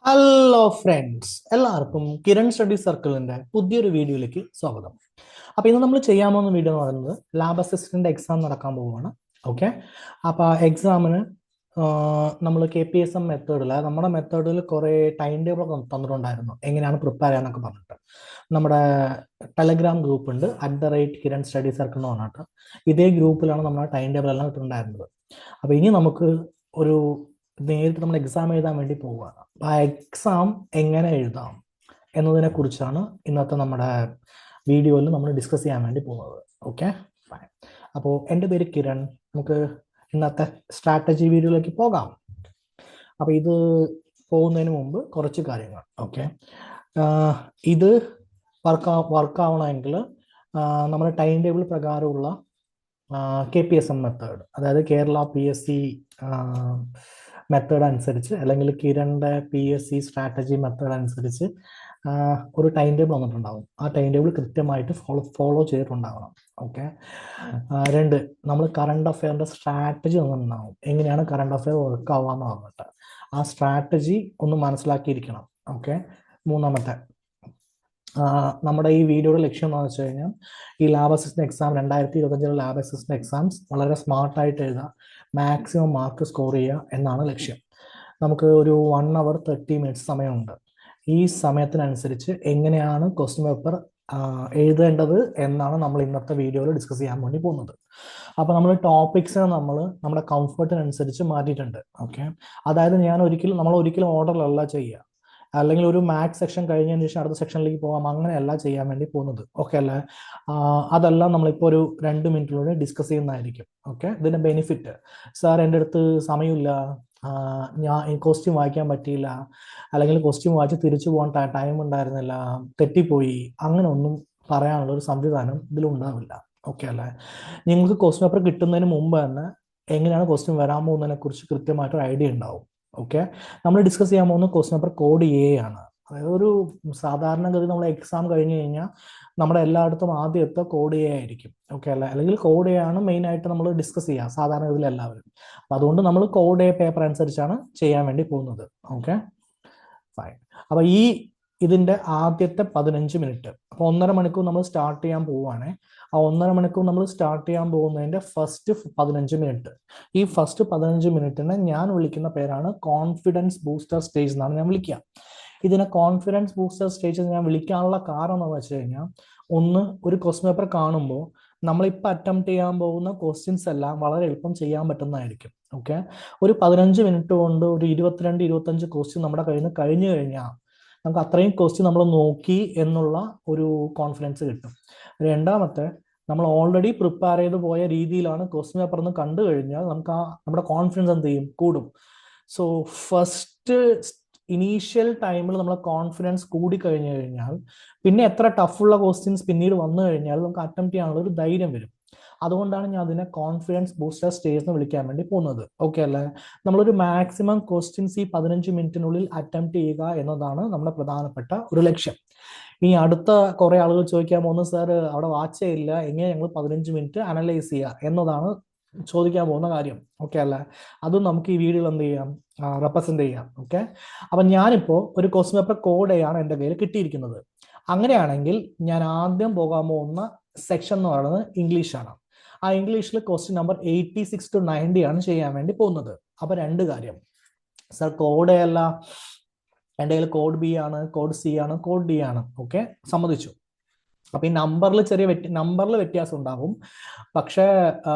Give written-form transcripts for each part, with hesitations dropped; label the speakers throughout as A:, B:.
A: Hello friends, എല്ലാവർക്കും Kiran study സർക്കിളിന്റെ പുതിയൊരു വീഡിയോയിലേക്ക് സ്വാഗതം. അപ്പോൾ ഇന്ന് നമ്മൾ ചെയ്യാൻ പോകുന്ന വീഡിയോ എന്ന് പറയുന്നത് ലാബ് അസിസ്റ്റന്റ് എക്സാം നടക്കാൻ പോവുകയാണ്. ഓക്കെ, അപ്പോൾ എക്സാമിന് നമ്മൾ KPSM മെത്തേഡിൽ നമ്മുടെ മെത്തേഡിൽ കുറേ ടൈം ടേബിൾ ഒക്കെ തന്നിട്ടുണ്ടായിരുന്നു, എങ്ങനെയാണ് പ്രിപ്പയർ ചെയ്യാനൊക്കെ പറഞ്ഞിട്ട്. നമ്മുടെ ടെലഗ്രാം ഗ്രൂപ്പ് ഉണ്ട്, @കിരൺ സ്റ്റഡി സർക്കിൾ എന്ന് പറഞ്ഞിട്ട്. ഇതേ ഗ്രൂപ്പിലാണ് നമ്മൾ ടൈം ടേബിൾ എല്ലാം ഇട്ടിട്ടുണ്ടായിരുന്നത്. അപ്പോൾ ഇനി നമുക്ക് ഒരു നേരിട്ട് നമ്മൾ എക്സാം എഴുതാൻ വേണ്ടി പോവുകയാണ്. ആ എക്സാം എങ്ങനെ എഴുതാം എന്നതിനെ കുറിച്ചാണ് ഇന്നത്തെ നമ്മുടെ വീഡിയോയിൽ നമ്മൾ ഡിസ്കസ് ചെയ്യാൻ വേണ്ടി പോകുന്നത്. Okay, fine. അപ്പോൾ എൻ്റെ പേര് കിരൺ. നമുക്ക് ഇന്നത്തെ സ്ട്രാറ്റജി വീഡിയോയിലേക്ക് പോകാം. അപ്പോൾ ഇത് പോകുന്നതിന് മുമ്പ് കുറച്ച് കാര്യങ്ങൾ. ഓക്കെ, ഇത് വർക്കാവണമെങ്കിൽ നമ്മുടെ ടൈം ടേബിൾ പ്രകാരമുള്ള KPSM മെത്തേഡ്, അതായത് കേരള PSC മെത്തേഡ് അനുസരിച്ച്, അല്ലെങ്കിൽ കിരണിൻ്റെ PSC സ്ട്രാറ്റജി മെത്തേഡ് അനുസരിച്ച് ഒരു ടൈം ടേബിൾ വന്നിട്ടുണ്ടാവും. ആ ടൈം ടേബിൾ കൃത്യമായിട്ട് ഫോളോ ചെയ്തിട്ടുണ്ടാവണം. ഓക്കെ, രണ്ട്, നമ്മൾ കറണ്ട് അഫെയറിൻ്റെ സ്ട്രാറ്റജി വന്നിട്ടുണ്ടാവും, എങ്ങനെയാണ് കറണ്ട് അഫെയർ വർക്ക് ആവാന്ന് പറഞ്ഞിട്ട് ആ സ്ട്രാറ്റജി ഒന്ന് മനസ്സിലാക്കിയിരിക്കണം. ഓക്കെ, മൂന്നാമത്തെ, നമ്മുടെ ഈ വീഡിയോയുടെ ലക്ഷ്യം എന്താണെന്ന് വെച്ച് കഴിഞ്ഞാൽ ഈ lab assistant exam 2025 lab assistant exams വളരെ സ്മാർട്ടായിട്ട് എഴുതുക, മാക്സിമം മാർക്ക് സ്കോർ ചെയ്യുക എന്നാണ് ലക്ഷ്യം. നമുക്ക് ഒരു 1 hour 30 minutes സമയമുണ്ട്. ഈ സമയത്തിനനുസരിച്ച് എങ്ങനെയാണ് ക്വസ്റ്റ്യൻ പേപ്പർ എഴുതേണ്ടത് എന്നാണ് നമ്മൾ ഇന്നത്തെ വീഡിയോയിൽ ഡിസ്കസ് ചെയ്യാൻ വേണ്ടി പോകുന്നത്. അപ്പോൾ നമ്മൾ ടോപ്പിക്സ് നമ്മുടെ കംഫർട്ടിനനുസരിച്ച് മാറ്റിയിട്ടുണ്ട്. ഓക്കെ, അതായത് നമ്മൾ ഒരിക്കലും ഓർഡറിലല്ല ചെയ്യുക, അല്ലെങ്കിൽ ഒരു മാത്സ് സെക്ഷൻ കഴിഞ്ഞതിന് ശേഷം അടുത്ത സെക്ഷനിലേക്ക് പോകാം, അങ്ങനെയല്ല ചെയ്യാൻ വേണ്ടി പോകുന്നത്. ഓക്കെ അല്ലേ? അതെല്ലാം നമ്മളിപ്പോൾ ഒരു 2 മിനിറ്റിലൂടെ ഡിസ്കസ് ചെയ്യുന്നതായിരിക്കും. ഓക്കെ, ഇതിൻ്റെ ബെനിഫിറ്റ്, സാർ എൻ്റെ അടുത്ത് സമയമില്ല, ഞാൻ ഈ ക്വസ്റ്റ്യൻ വായിക്കാൻ പറ്റിയില്ല, അല്ലെങ്കിൽ ക്വസ്റ്റ്യൻ വായിച്ച് തിരിച്ചു പോകാൻ ടൈം ഉണ്ടായിരുന്നില്ല, തെറ്റിപ്പോയി, അങ്ങനെ ഒന്നും പറയാനുള്ള ഒരു സംവിധാനം ഇതിലുണ്ടാവില്ല. ഓക്കെ അല്ലേ? നിങ്ങൾക്ക് ക്വസ്റ്റ്യൻ പേപ്പർ കിട്ടുന്നതിന് മുമ്പ് തന്നെ എങ്ങനെയാണ് ക്വസ്റ്റ്യൻ വരാൻ പോകുന്നതിനെ കുറിച്ച് കൃത്യമായിട്ടൊരു ഐഡിയ ഉണ്ടാവും. ഓക്കെ, നമ്മൾ ഡിസ്കസ് ചെയ്യാൻ പോകുന്ന ക്വസ്റ്റ്യൻ പേപ്പർ കോഡ് A ആണ്. അതായത് ഒരു സാധാരണഗതി നമ്മൾ എക്സാം കഴിഞ്ഞ് കഴിഞ്ഞാൽ നമ്മുടെ എല്ലായിടത്തും ആദ്യത്തെ കോഡ് A ആയിരിക്കും. ഓക്കെ അല്ലേ? അല്ലെങ്കിൽ കോഡ് A ആണ് മെയിൻ ആയിട്ട് നമ്മൾ ഡിസ്കസ് ചെയ്യുക സാധാരണ ഇതിൽ എല്ലാവരും. അപ്പം അതുകൊണ്ട് നമ്മൾ കോഡ് A പേപ്പർ അനുസരിച്ചാണ് ചെയ്യാൻ വേണ്ടി പോകുന്നത്. Okay, fine. അപ്പം ഇതിൻ്റെ ആദ്യത്തെ 15 മിനിറ്റ്, അപ്പോൾ 1.5 മണിക്കൂർ നമ്മൾ സ്റ്റാർട്ട് ചെയ്യാൻ പോവുകയാണെ. ആ 1.5 മണിക്കൂർ നമ്മൾ സ്റ്റാർട്ട് ചെയ്യാൻ പോകുന്നതിൻ്റെ ഫസ്റ്റ് 15 മിനിറ്റ്, ഈ ഫസ്റ്റ് 15 മിനിറ്റിനെ ഞാൻ വിളിക്കുന്ന പേരാണ് കോൺഫിഡൻസ് ബൂസ്റ്റർ സ്റ്റേജ് എന്നാണ് ഞാൻ വിളിക്കുക. ഇതിനെ കോൺഫിഡൻസ് ബൂസ്റ്റർ സ്റ്റേജ് ഞാൻ വിളിക്കാനുള്ള കാരണം എന്ന് വെച്ച് കഴിഞ്ഞാൽ, ഒന്ന്, ഒരു ക്വസ്റ്റ്യൻ പേപ്പർ കാണുമ്പോൾ നമ്മളിപ്പോൾ അറ്റംപ്റ്റ് ചെയ്യാൻ പോകുന്ന ക്വസ്റ്റ്യൻസ് എല്ലാം വളരെ എളുപ്പം ചെയ്യാൻ പറ്റുന്നതായിരിക്കും. ഓക്കെ, ഒരു 15 മിനിറ്റ് കൊണ്ട് ഒരു 22-25 ക്വസ്റ്റ്യൻ നമ്മുടെ കയ്യിൽ നിന്ന് കഴിഞ്ഞു കഴിഞ്ഞാൽ നമുക്ക് അത്രയും ക്വസ്റ്റ്യൻ നമ്മൾ നോക്കി എന്നുള്ള ഒരു കോൺഫിഡൻസ് കിട്ടും. രണ്ടാമത്തെ, നമ്മൾ ഓൾറെഡി പ്രിപ്പയർ ചെയ്ത് പോയ രീതിയിലാണ് ക്വസ്റ്റ്യൻ പേപ്പർ എന്ന് കണ്ടു കഴിഞ്ഞാൽ നമുക്ക് നമ്മുടെ കോൺഫിഡൻസ് എന്ത് ചെയ്യും? കൂടും. സോ ഫസ്റ്റ് ഇനീഷ്യൽ ടൈമിൽ നമ്മളെ കോൺഫിഡൻസ് കൂടി കഴിഞ്ഞു കഴിഞ്ഞാൽ പിന്നെ എത്ര ടഫുള്ള ക്വസ്റ്റ്യൻസ് പിന്നീട് വന്നു കഴിഞ്ഞാൽ നമുക്ക് അറ്റംപ്റ്റ് ചെയ്യാനുള്ള ഒരു ധൈര്യം വരും. അതുകൊണ്ടാണ് ഞാൻ അതിനെ കോൺഫിഡൻസ് ബൂസ്റ്റർ സ്റ്റേജ് എന്ന് വിളിക്കാൻ വേണ്ടി പോകുന്നത്. ഓക്കെ അല്ലേ? നമ്മളൊരു മാക്സിമം ക്വസ്റ്റ്യൻസ് ഈ 15 മിനിറ്റിനുള്ളിൽ അറ്റംപ്റ്റ് ചെയ്യുക എന്നതാണ് നമ്മുടെ പ്രധാനപ്പെട്ട ഒരു ലക്ഷ്യം. ഇനി അടുത്ത കുറെ ആളുകൾ ചോദിക്കാൻ പോകുന്നത്, സാർ അവിടെ വാച്ചേ ഇല്ല, എങ്ങനെ ഞങ്ങൾ 15 മിനിറ്റ് അനലൈസ് ചെയ്യുക എന്നതാണ് ചോദിക്കാൻ പോകുന്ന കാര്യം. ഓക്കെ അല്ലേ? അതും നമുക്ക് ഈ വീഡിയോയിൽ എന്ത് ചെയ്യാം? റെപ്രസെന്റ് ചെയ്യാം. ഓക്കെ, അപ്പം ഞാനിപ്പോൾ ഒരു ക്വസ്റ്റ്യൻ പേപ്പർ കോഡ് ആണ് എൻ്റെ കയ്യിൽ കിട്ടിയിരിക്കുന്നത്. അങ്ങനെയാണെങ്കിൽ ഞാൻ ആദ്യം പോകാൻ പോകുന്ന സെക്ഷൻ എന്ന് പറയുന്നത് ഇംഗ്ലീഷാണ്. ആ ഇംഗ്ലീഷിൽ ക്വസ്റ്റ്യൻ നമ്പർ 86 to 90 ആണ് ചെയ്യാൻ വേണ്ടി പോകുന്നത്. അപ്പൊ രണ്ട് കാര്യം, സർ കോഡ് A അല്ല, എൻ്റെ കയ്യിൽ കോഡ് B ആണ്, കോഡ് C ആണ്, കോഡ് D ആണ്. ഓക്കെ, സമ്മതിച്ചു. അപ്പൊ ഈ നമ്പറിൽ വ്യത്യാസം ഉണ്ടാകും, പക്ഷേ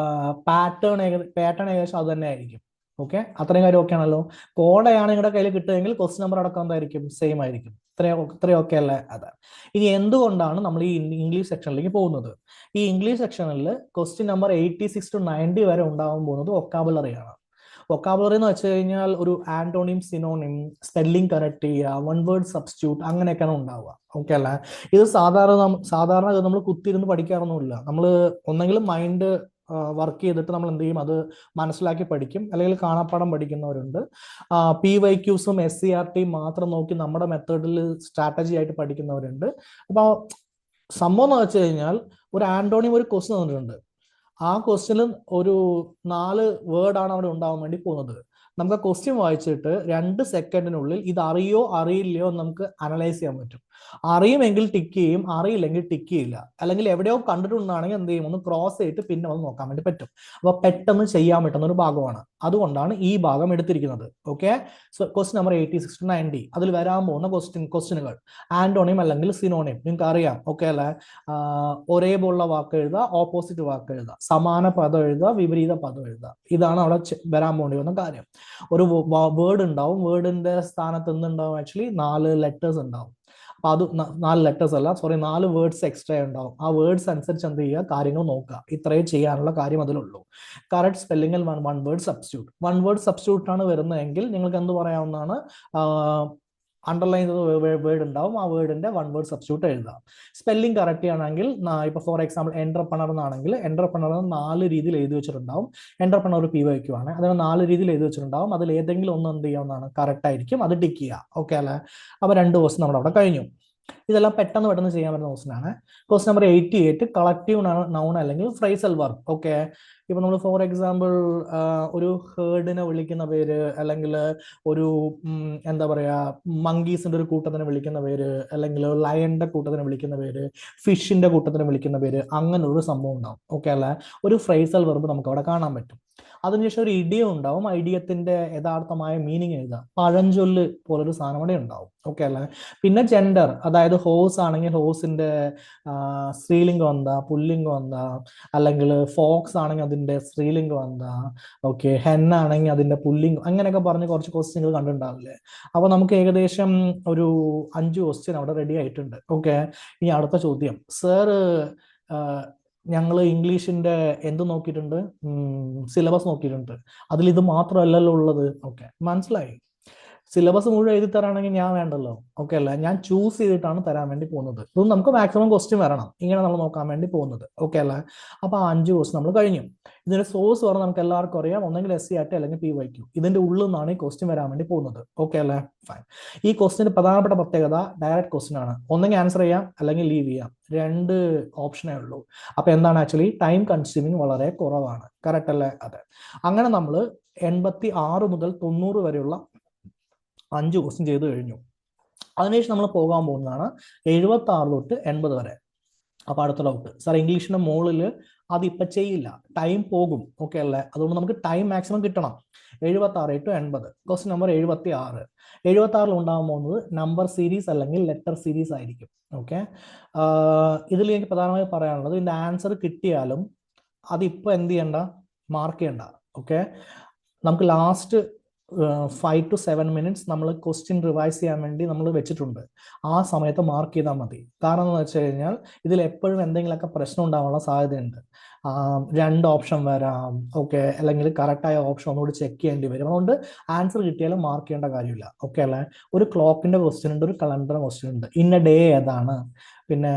A: പാറ്റേൺ ഏകദേശം അത് തന്നെ ആയിരിക്കും. ഓക്കെ, അത്രയും കാര്യം ഓക്കെ ആണല്ലോ. കോഡയാണ് നിങ്ങളുടെ കയ്യിൽ കിട്ടുമെങ്കിൽ ക്വസ്റ്റ്യൻ നമ്പർ അടക്കം എന്തായിരിക്കും? സെയിം ആയിരിക്കും. ഇത്രയും ഓക്കെ അല്ലേ? അതെ. ഇനി എന്തുകൊണ്ടാണ് നമ്മൾ ഈ ഇംഗ്ലീഷ് സെക്ഷനിലേക്ക് പോകുന്നത്? ഈ ഇംഗ്ലീഷ് സെക്ഷനിൽ ക്വസ്റ്റ്യൻ നമ്പർ 86 to 90 വരെ ഉണ്ടാകാൻ പോകുന്നത് വൊക്കാബുലറി ആണ്. വൊക്കാബുലറി എന്ന് വെച്ച് കഴിഞ്ഞാൽ ഒരു ആന്റോണിം, സിനോണിം, സ്പെല്ലിംഗ് കറക്റ്റ് ചെയ്യുക, വൺ വേർഡ് സബ്സ്റ്റിറ്റ്യൂട്ട്, അങ്ങനെയൊക്കെയാണ് ഉണ്ടാവുക. ഓക്കെ അല്ലേ? ഇത് സാധാരണ നമ്മൾ കുത്തിയിരുന്ന് പഠിക്കാറൊന്നുമില്ല. നമ്മൾ ഒന്നെങ്കിലും മൈൻഡ് വർക്ക് ചെയ്തിട്ട് നമ്മൾ എന്ത് ചെയ്യും? അത് മനസ്സിലാക്കി പഠിക്കും, അല്ലെങ്കിൽ കാണാപ്പാഠം പഠിക്കുന്നവരുണ്ട്. PYQസും SCRT മാത്രം നോക്കി നമ്മുടെ മെത്തേഡിൽ സ്ട്രാറ്റജി ആയിട്ട് പഠിക്കുന്നവരുണ്ട്. അപ്പോൾ സംഭവം എന്ന് വെച്ച് കഴിഞ്ഞാൽ, ഒരു ആന്റോണിം ഒരു ക്വസ്റ്റ്യൻ തന്നിട്ടുണ്ട്. ആ ക്വസ്റ്റ്യനിൽ ഒരു 4 വേർഡാണ് അവിടെ ഉണ്ടാവാൻ വേണ്ടി പോകുന്നത്. നമുക്ക് ക്വസ്റ്റ്യൻ വായിച്ചിട്ട് 2 സെക്കൻഡിനുള്ളിൽ ഇത് അറിയോ അറിയില്ലയോ എന്ന് നമുക്ക് അനലൈസ് ചെയ്യാൻ പറ്റും. അറിയുമെങ്കിൽ ടിക്ക് ചെയ്യും, അറിയില്ലെങ്കിൽ ടിക്ക് ചെയ്യില്ല. അല്ലെങ്കിൽ എവിടെയോ കണ്ടിട്ടുണ്ടാണെങ്കിൽ എന്ത് ചെയ്യും, ഒന്ന് ക്രോസ് ചെയ്തിട്ട് പിന്നെ ഒന്ന് നോക്കാൻ വേണ്ടി പറ്റും. അപ്പൊ പെട്ടെന്ന് ചെയ്യാൻ പറ്റുന്ന ഒരു ഭാഗമാണ്, അതുകൊണ്ടാണ് ഈ ഭാഗം എടുത്തിരിക്കുന്നത്. Okay, so question number 86 to 90 അതിൽ വരാൻ പോകുന്ന ക്വസ്റ്റ്യനുകൾ ആന്റോണിയം അല്ലെങ്കിൽ സിനോണിയം നിങ്ങൾക്ക് അറിയാം. ഓക്കെ അല്ലെ, ഒരേപോലുള്ള വാക്ക് എഴുതുക, ഓപ്പോസിറ്റ് വാക്ക് എഴുതുക, സമാന പദം എഴുതുക, വിപരീത പദം എഴുതുക. ഇതാണ് അവിടെ വരാൻ പോണ്ടി വന്ന കാര്യം. ഒരു വേർഡ് ഉണ്ടാവും, വേർഡിന്റെ സ്ഥാനത്ത് എന്തുണ്ടാവും, ആക്ച്വലി 4 ലെറ്റേഴ്സ് ഉണ്ടാവും. അപ്പൊ അത് 4 ലെറ്റേഴ്സ് അല്ല, സോറി, 4 വേർഡ്സ് എക്സ്ട്രാ ഉണ്ടാവും. ആ വേർഡ്സ് അനുസരിച്ച് എന്ത് ചെയ്യുക, കാര്യങ്ങൾ നോക്കുക. ഇത്രയും ചെയ്യാനുള്ള കാര്യം അതിലുള്ളൂ. കറക്റ്റ് സ്പെല്ലിംഗിൽ one word substitute, one word substitute ആണ് വരുന്നതെങ്കിൽ നിങ്ങൾക്ക് എന്ത് പറയാവുന്നതാണ്, അണ്ടർലൈൻ വേർഡ് ഉണ്ടാവും, ആ വേർഡിന്റെ വൺ വേർഡ് സബ്സ്റ്റിറ്റ്യൂട്ട് എഴുതാം. സ്പെല്ലിംഗ് കറക്റ്റ് ആണെങ്കിൽ ഇപ്പൊ ഫോർ എക്സാമ്പിൾ എന്റർപ്രണർ എന്നാണെങ്കിൽ എന്റർപ്രണർ 4 രീതിയിൽ എഴുതി വെച്ചിട്ടുണ്ടാവും. എന്റർപ്രണർ ഒരു PYQ ആണ്, അതിന് 4 രീതിയിൽ എഴുതി വെച്ചിട്ടുണ്ടാവും. അതിൽ ഏതെങ്കിലും ഒന്ന് എന്ത് ചെയ്യാവുന്നതാണ്, കറക്റ്റ് ആയിരിക്കും, അത് ടിക്ക് ചെയ്യുക. ഓക്കെ അല്ലെ, അപ്പൊ 2 ക്വസ്റ്റ്യൻ നമ്മുടെ അവിടെ കഴിഞ്ഞു. ഇതെല്ലാം പെട്ടെന്ന് ചെയ്യാൻ പറ്റുന്ന ക്വസ്റ്റ്യൻ ആണ്. ക്വസ്റ്റ്യൻ നമ്പർ 88 കളക്റ്റീവ് നൗൺ അല്ലെങ്കിൽ ഫ്രൈസൽ വർബ്. ഓക്കെ, ഇപ്പൊ നമ്മൾ ഫോർ എക്സാമ്പിൾ ഒരു ഹേർഡിനെ വിളിക്കുന്ന പേര്, അല്ലെങ്കിൽ ഒരു എന്താ പറയാ, മങ്കീസിന്റെ ഒരു കൂട്ടത്തിനെ വിളിക്കുന്ന പേര്, അല്ലെങ്കിൽ ലയന്റെ കൂട്ടത്തിനെ വിളിക്കുന്ന പേര്, ഫിഷിന്റെ കൂട്ടത്തിനെ വിളിക്കുന്ന പേര്, അങ്ങനെ ഒരു സംഭവം ഉണ്ടാവും. ഓക്കെ അല്ലെ, ഒരു ഫ്രൈസൽ വെർബ് നമുക്ക് അവിടെ കാണാൻ പറ്റും. അതിനുശേഷം ഒരു ഇഡിയം ഉണ്ടാവും, ഐഡിയത്തിന്റെ യഥാർത്ഥമായ മീനിങ് എഴുതാം. പഴഞ്ചൊല്ല് പോലൊരു സാധനം അവിടെ ഉണ്ടാവും. ഓക്കെ അല്ലെ, പിന്നെ ജെൻഡർ, അതായത് ഹോസ് ആണെങ്കിൽ ഹോസിന്റെ സ്ത്രീലിംഗം എന്താ, പുല്ലിംഗം എന്താ, അല്ലെങ്കിൽ ഫോക്സ് ആണെങ്കിൽ അതിന്റെ സ്ത്രീലിംഗം എന്താ, ഓക്കെ, ഹെൻ ആണെങ്കിൽ അതിന്റെ പുല്ലിംഗം, അങ്ങനെയൊക്കെ പറഞ്ഞ് കുറച്ച് ക്വസ്റ്റ്യനുകൾ കണ്ടിട്ടുണ്ടാവില്ലേ. അപ്പൊ നമുക്ക് ഏകദേശം ഒരു 5 ക്വസ്റ്റ്യൻ അവിടെ റെഡി ആയിട്ടുണ്ട്. ഓക്കെ, ഇനി അടുത്ത ചോദ്യം, സർ ഞങ്ങൾ ഇംഗ്ലീഷിന്റെ എന്ത് നോക്കിയിട്ടുണ്ട്, സിലബസ് നോക്കിയിട്ടുണ്ട്, അതിൽ ഇത് മാത്രമല്ലല്ലോ ഉള്ളത്. ഓക്കെ, മനസ്സിലായി. സിലബസ് മുഴുവൻ എഴുതി തരാണെങ്കിൽ ഞാൻ വേണ്ടല്ലോ. ഓക്കെ അല്ല, ഞാൻ ചൂസ് ചെയ്തിട്ടാണ് തരാൻ വേണ്ടി പോകുന്നത്. ഇത് നമുക്ക് മാക്സിമം ക്വസ്റ്റ്യൻ വരണം, ഇങ്ങനെ നമ്മൾ നോക്കാൻ വേണ്ടി പോകുന്നത്. ഓക്കെ അല്ല, അപ്പൊ 5 ക്വസ്റ്റ്യൻ നമ്മൾ കഴിഞ്ഞു. ഇതിന്റെ സോഴ്സ് പറഞ്ഞാൽ നമുക്ക് എല്ലാവർക്കും അറിയാം, ഒന്നെങ്കിൽ SCERT അല്ലെങ്കിൽ PYQ. ഇതിന്റെ ഉള്ളിൽ നിന്നാണ് ഈ ക്വസ്റ്റ്യൻ വരാൻ വേണ്ടി പോകുന്നത്. ഓക്കെ അല്ലേ, ഫൈൻ. ഈ ക്വസ്റ്റിന്റെ പ്രധാനപ്പെട്ട പ്രത്യേകത ഡയറക്റ്റ് ക്വസ്റ്റ്യൻ ആണ്. ഒന്നെങ്കിൽ ആൻസർ ചെയ്യാം അല്ലെങ്കിൽ ലീവ് ചെയ്യാം, 2 ഓപ്ഷനേ ഉള്ളൂ. അപ്പൊ എന്താണ്, ആക്ച്വലി ടൈം കൺസ്യൂമിങ് വളരെ കുറവാണ്. കറക്റ്റ് അല്ലേ? അതെ. അങ്ങനെ നമ്മൾ 86 മുതൽ 90 വരെയുള്ള 5 ക്വസ്റ്റ്യൻ ചെയ്ത് കഴിഞ്ഞു. അതിനുശേഷം നമ്മൾ പോകാൻ പോകുന്നതാണ് 76 തൊട്ട് 80 വരെ. അപ്പൊ അടുത്ത ഡൗട്ട്, സാർ ഇംഗ്ലീഷിന്റെ മുകളിൽ അതിപ്പോ ചെയ്യില്ല, ടൈം പോകും. ഓക്കെ അല്ലേ, അതുകൊണ്ട് നമുക്ക് ടൈം മാക്സിമം കിട്ടണം. 76 to 80. Question number 76. 76 ഉണ്ടാകാൻ പോകുന്നത് നമ്പർ സീരീസ് അല്ലെങ്കിൽ ലെറ്റർ സീരീസ് ആയിരിക്കും. ഓക്കെ, ഇതിൽ എനിക്ക് പ്രധാനമായി പറയാനുള്ളത്, ഇതിന്റെ ആൻസർ കിട്ടിയാലും അതിപ്പോ എന്ത് ചെയ്യണ്ട, മാർക്ക് ചെയ്യണ്ട. ഓക്കെ, നമുക്ക് ലാസ്റ്റ് 5 to 7 minutes നമ്മൾ ക്വസ്റ്റ്യൻ റിവൈസ് ചെയ്യാൻ വേണ്ടി നമ്മൾ വെച്ചിട്ടുണ്ട്. ആ സമയത്ത് മാർക്ക് ചെയ്താൽ മതി. കാരണം എന്ന് വെച്ച് കഴിഞ്ഞാൽ ഇതിൽ എപ്പോഴും എന്തെങ്കിലുമൊക്കെ പ്രശ്നം ഉണ്ടാവാനുള്ള സാധ്യതയുണ്ട്. 2 ഓപ്ഷൻ വരാം. ഓക്കെ, അല്ലെങ്കിൽ കറക്റ്റായ ഓപ്ഷൻ ഒന്നുകൂടി ചെക്ക് ചെയ്യേണ്ടി വരും. അതുകൊണ്ട് ആൻസർ കിട്ടിയാലും മാർക്ക് ചെയ്യേണ്ട കാര്യമില്ല. ഓക്കെ അല്ലേ, ഒരു ക്ലോക്കിന്റെ ക്വസ്റ്റ്യൻ ഉണ്ട്, ഒരു കലണ്ടർ ക്വസ്റ്റ്യൻ ഉണ്ട്. ഇന്ന ഡേ ഏതാണ്, പിന്നെ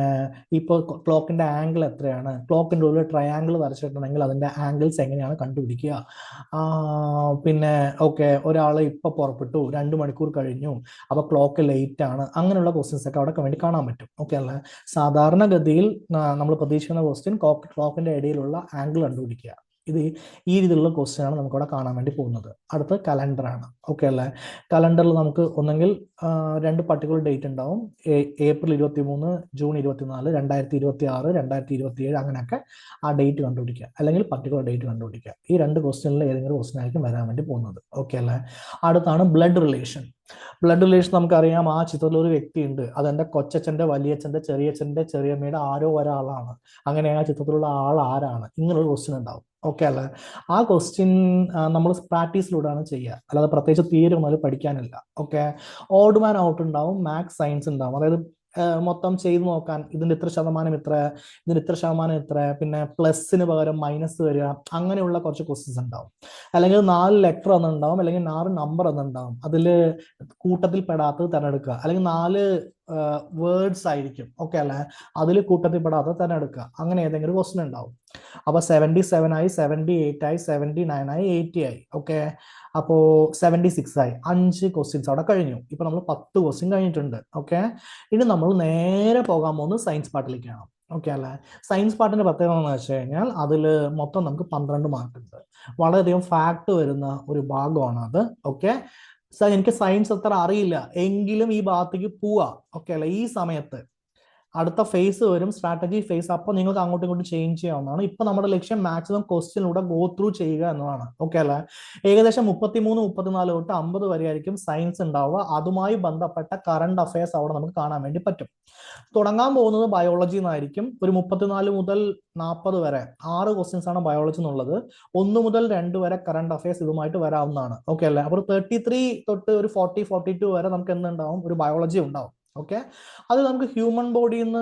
A: ഇപ്പോൾ ക്ലോക്കിന്റെ ആംഗിൾ എത്രയാണ്, ക്ലോക്കിന്റെ ഉള്ളിൽ ട്രയാംഗിൾ വരച്ചിട്ടുണ്ടെങ്കിൽ അതിന്റെ ആംഗിൾസ് എങ്ങനെയാണ് കണ്ടുപിടിക്കുക, പിന്നെ ഓക്കെ, ഒരാൾ ഇപ്പൊ പുറപ്പെട്ടു 2 മണിക്കൂർ കഴിഞ്ഞു, അപ്പൊ ക്ലോക്ക് ലേറ്റ് ആണ്, അങ്ങനെയുള്ള ക്വസ്റ്റ്യൻസ് ഒക്കെ അവിടെ വേണ്ടി കാണാൻ പറ്റും. ഓക്കെ അല്ലേ, സാധാരണഗതിയിൽ നമ്മൾ പ്രതീക്ഷിക്കുന്ന ക്വസ്റ്റ്യൻ ക്ലോക്കിന്റെ ഇടയിലുള്ള ആംഗിൾ കണ്ടുപിടിക്കുക. ഇത് ഈ രീതിയിലുള്ള ക്വസ്റ്റ്യൻ ആണ് നമുക്ക് അവിടെ കാണാൻ വേണ്ടി പോകുന്നത്. അടുത്ത കലണ്ടർ ആണ്. ഓക്കെ അല്ലേ, കലണ്ടറിൽ നമുക്ക് ഒന്നെങ്കിൽ 2 പർട്ടിക്കുലർ ഡേറ്റ് ഉണ്ടാവും, April 23, June 24, 2026, 2027, അങ്ങനെയൊക്കെ ആ ഡേറ്റ് കണ്ടുപിടിക്കുക, അല്ലെങ്കിൽ പർട്ടിക്കുലർ ഡേറ്റ് കണ്ടുപിടിക്കുക. ഈ 2 ക്വസ്റ്റ്യനിൽ ഏതെങ്കിലും ക്വസ്റ്റ്യൻ ആയിരിക്കും വരാൻ വേണ്ടി പോകുന്നത്. ഓക്കെ അല്ലേ. അടുത്താണ് ബ്ലഡ് റിലേഷൻ. ബ്ലഡ് റിലേഷൻ നമുക്കറിയാം, ആ ചിത്രത്തിൽ ഒരു വ്യക്തിയുണ്ട്, അതെന്റെ കൊച്ചച്ഛന്റെ, വലിയച്ഛന്റെ, ചെറിയച്ഛന്റെ, ചെറിയമ്മയുടെ ആരോ ഒരാളാണ്. അങ്ങനെ ആ ചിത്രത്തിലുള്ള ആൾ ആരാണ്, ഇങ്ങനൊരു ക്വസ്റ്റ്യൻ ഉണ്ടാവും. ഓക്കെ അല്ലേ, ആ ക്വസ്റ്റ്യൻ നമ്മൾ പ്രാക്ടീസിലൂടെയാണ് ചെയ്യുക, അല്ലാതെ പ്രത്യേകിച്ച് തീരെ ഒന്നും പഠിക്കാനില്ല. ഓക്കെ, ഓഡ് മാൻ ഔട്ട് ഉണ്ടാവും, മാത്സ് സയൻസ് ഉണ്ടാവും. അതായത് മൊത്തം ചെയ്ത് നോക്കാൻ, ഇതിന്റെ ഇത്ര ശതമാനം ഇത്ര, ഇതിന് ഇത്ര ശതമാനം ഇത്ര, പിന്നെ പ്ലസിന് പകരം മൈനസ് വരിക, അങ്ങനെയുള്ള കുറച്ച് ക്വസ്റ്റ്യൻസ് ഉണ്ടാവും. അല്ലെങ്കിൽ 4 ലെറ്റർ എന്നുണ്ടാവും, അല്ലെങ്കിൽ 4 നമ്പർ എന്നുണ്ടാവും. അതിൽ കൂട്ടത്തിൽ പെടാത്തത് തിരഞ്ഞെടുക്കുക, അല്ലെങ്കിൽ 4 വേർഡ്സ് ആയിരിക്കും. ഓക്കെ അല്ലേ, അതിൽ കൂട്ടത്തിൽ പെടാത്തത് തിരഞ്ഞെടുക്കുക. അങ്ങനെ ഏതെങ്കിലും ക്വസ്റ്റ്യൻ ഉണ്ടാവും. അപ്പൊ 77 ആയി, 78 ആയി, 79 ആയി, 80 ആയി. ഓക്കെ, അപ്പോ 76 ആയി. 5 ക്വസ്റ്റ്യൻസ് അവിടെ കഴിഞ്ഞു. ഇപ്പൊ നമ്മൾ 10 ക്വസ്റ്റ്യൻ കഴിഞ്ഞിട്ടുണ്ട്. ഓക്കെ, ഇനി നമ്മൾ നേരെ പോകാൻ പോകുന്നത് സയൻസ് പാർട്ടിലേക്കാണ്. ഓക്കെ അല്ലേ? സയൻസ് പാർട്ടിന്റെ പ്രത്യേകത എന്ന് വെച്ച് കഴിഞ്ഞാൽ അതിൽ മൊത്തം നമുക്ക് 12 മാർക്ക് ഉണ്ട്. വളരെയധികം ഫാക്ട് വരുന്ന ഒരു ഭാഗമാണ് അത്. ഓക്കെ, സാർ എനിക്ക് സയൻസ് അത്ര അറിയില്ല എങ്കിലും ഈ ഭാഗത്തേക്ക് പോവാ. ഓക്കെ അല്ലേ? ഈ സമയത്ത് അടുത്ത ഫേസ് വരും, സ്ട്രാറ്റജി ഫേസ്. അപ്പോൾ നിങ്ങൾക്ക് അങ്ങോട്ടും ഇങ്ങോട്ടും ചേഞ്ച് ചെയ്യാവുന്നതാണ്. ഇപ്പൊ നമ്മുടെ ലക്ഷ്യം മാക്സിമം ക്വസ്റ്റ്യനിലൂടെ ഗോ ത്രൂ ചെയ്യുക എന്നതാണ്. ഓക്കെ അല്ലേ? ഏകദേശം 33, 34 തൊട്ട് 50 വരെ ആയിരിക്കും സയൻസ് ഉണ്ടാവുക. അതുമായി ബന്ധപ്പെട്ട കറണ്ട് അഫയേഴ്സ് അവിടെ നമുക്ക് കാണാൻ വേണ്ടി പറ്റും. തുടങ്ങാൻ പോകുന്നത് ബയോളജി എന്നായിരിക്കും. ഒരു 34 മുതൽ 40 വരെ 6 ക്വസ്റ്റ്യൻസ് ആണ് ബയോളജി എന്നുള്ളത്. 1 മുതൽ 2 വരെ കറണ്ട് അഫയേഴ്സ് ഇതുമായിട്ട് വരാവുന്നതാണ്. ഓക്കെ അല്ലേ? അപ്പോൾ 33 തൊട്ട് ഒരു 40, 42 വരെ നമുക്ക് എന്തുണ്ടാവും? ഒരു ബയോളജി ഉണ്ടാവും. ഓക്കെ, അത് നമുക്ക് ഹ്യൂമൻ ബോഡിയിൽ നിന്ന്